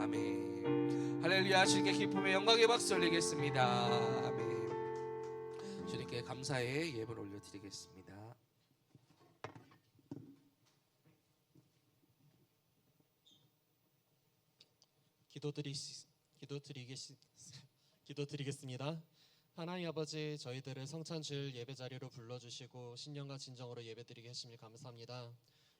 Speaker 3: 아멘. 할렐루야. 주님께 기쁨의 영광의 박수 올리겠습니다. 아멘. 주님께 감사의 예배를 올려드리겠습니다.
Speaker 4: 기도드리겠습니다. 하나님 아버지, 저희들을 성찬주일 예배 자리로 불러주시고 신령과 진정으로 예배드리게 하심을 감사합니다.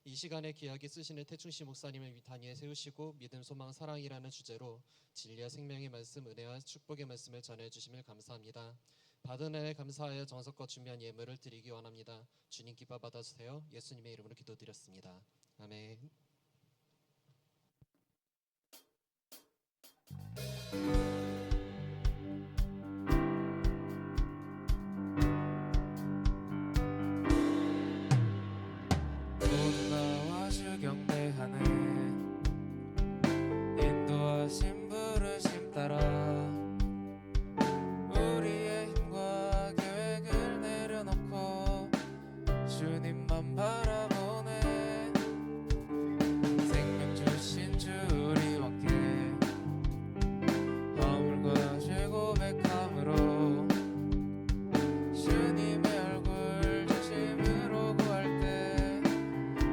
Speaker 4: 이 시간에 귀하게 쓰시는 태충시 목사님을 위단위에 세우시고 믿음, 소망, 사랑이라는 주제로 진리와 생명의 말씀, 은혜와 축복의 말씀을 전해주심을 감사합니다. 받은 은혜 감사하여 정성껏 준비한 예물을 드리기 원합니다. 주님 기뻐 받아주세요. 예수님의 이름으로 기도드렸습니다. 아멘.
Speaker 1: 나와 주 경배하네 인도하신 부르심 따라 우리의 힘과 계획을 내려놓고 주님만 바라보네 생명 주신 주 우리 함께 허물과 죄 고백함으로 주님의 얼굴 진심으로 구할 때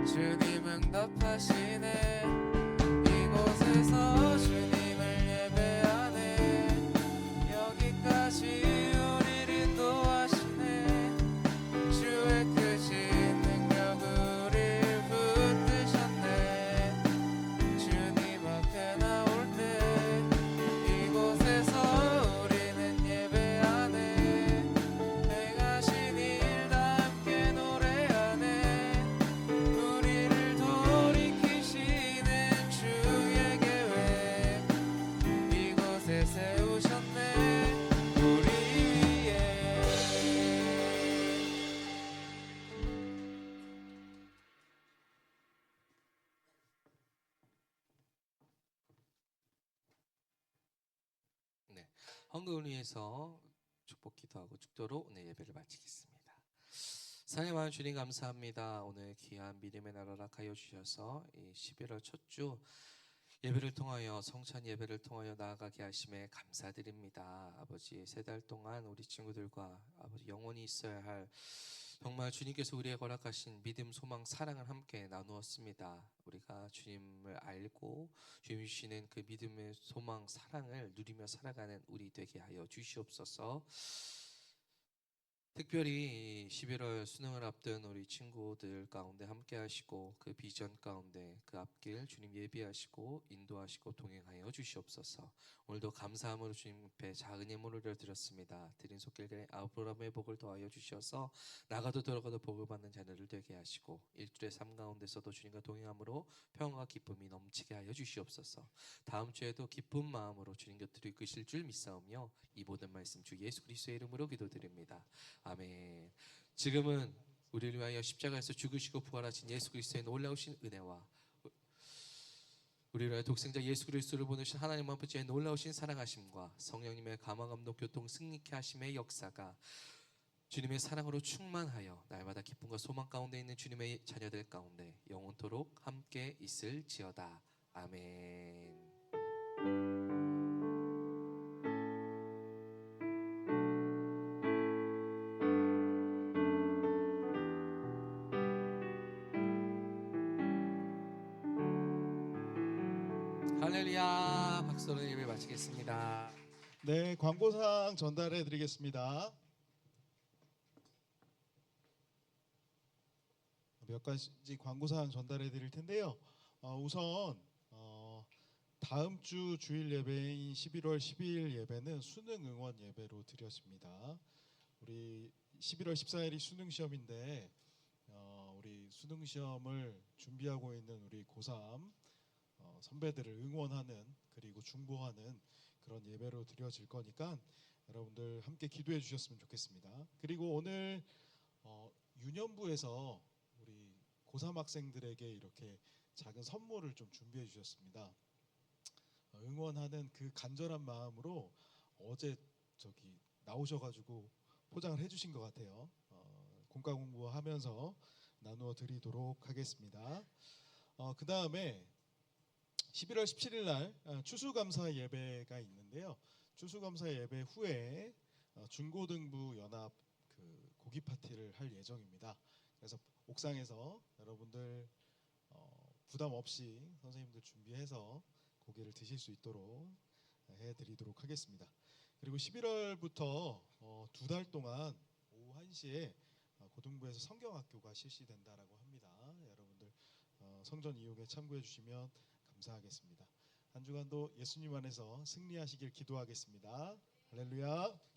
Speaker 1: 주님 응답하시네 이곳에서 주님을 예배하네 여기까지 우리를 인도하시네 주의 크신 능력 우릴 붙드셨네 주님 앞에 나올 때 이곳에서 우리는 예배하네 행하신 일 다 함께 노래하네 우리를 돌이키시는 주의 계획 이곳에 세우셨네 우리 위해
Speaker 3: 네, 헌금을 위해서 축복 기도하고 축도로 오늘 예배를 마치겠습니다. 사랑의 많은 주님 감사합니다. 오늘 귀한 믿음의 날 허락하여 주셔서 이 11월 첫 주 예배를 통하여 성찬 예배를 통하여 나아가게 하심에 감사드립니다. 아버지 세 달 동안 우리 친구들과 아버지 영원히 있어야 할 정말 주님께서 우리에게 허락하신 믿음, 소망, 사랑을 함께 나누었습니다. 우리가 주님을 알고 주님 주시는 그 믿음의 소망, 사랑을 누리며 살아가는 우리 되게 하여 주시옵소서. 특별히 11월 수능을 앞둔 우리 친구들 가운데 함께 하시고 그 비전 가운데 그 앞길 주님 예비하시고 인도하시고 동행하여 주시옵소서. 오늘도 감사함으로 주님 앞에 작은 예물을 드렸습니다. 드린 손길에 아브라함의 복을 더하여 주셔서 나가도 들어가도 복을 받는 자녀를 되게 하시고 일주일의 삶 가운데서도 주님과 동행함으로 평안과 기쁨이 넘치게 하여 주시옵소서. 다음 주에도 기쁜 마음으로 주님 곁으로 이끄실 줄 믿사오며 이 모든 말씀 주 예수 그리스도의 이름으로 기도드립니다. 아멘. 지금은 우리를 위하여 십자가에서 죽으시고 부활하신 예수 그리스도의 놀라우신 은혜와 우리를 위하여 독생자 예수 그리스도를 보내신 하나님 아버지의 놀라우신 사랑하심과 성령님의 감화 감동 교통 승리케 하심의 역사가 주님의 사랑으로 충만하여 날마다 기쁨과 소망 가운데 있는 주님의 자녀들 가운데 영원토록 함께 있을지어다. 아멘. 할렐루야. 박수로 예배 마치겠습니다.
Speaker 5: 네, 광고사항 전달해 드리겠습니다. 몇 가지 광고사항 전달해 드릴 텐데요. 우선 다음 주 주일 예배인 11월 12일 예배는 수능 응원 예배로 드렸습니다. 우리 11월 14일이 수능 시험인데 우리 수능 시험을 준비하고 있는 우리 고3 선배들을 응원하는 그리고 중보하는 그런 예배로 드려질 거니까 여러분들 함께 기도해 주셨으면 좋겠습니다. 그리고 오늘 유년부에서 우리 고3 학생들에게 이렇게 작은 선물을 좀 준비해 주셨습니다. 응원하는 그 간절한 마음으로 어제 저기 나오셔가지고 포장을 해주신 것 같아요. 공과 공부하면서 나누어 드리도록 하겠습니다. 그 다음에 11월 17일 날 추수감사 예배가 있는데요. 추수감사 예배 후에 중고등부 연합 그 고기 파티를 할 예정입니다. 그래서 옥상에서 여러분들 부담 없이 선생님들 준비해서 고기를 드실 수 있도록 해드리도록 하겠습니다. 그리고 11월부터 2달 동안 오후 1시에 고등부에서 성경학교가 실시된다라고 합니다. 여러분들 성전 이용에 참고해 주시면 감사하겠습니다. 한 주간도 예수님 안에서 승리하시길 기도하겠습니다. 할렐루야.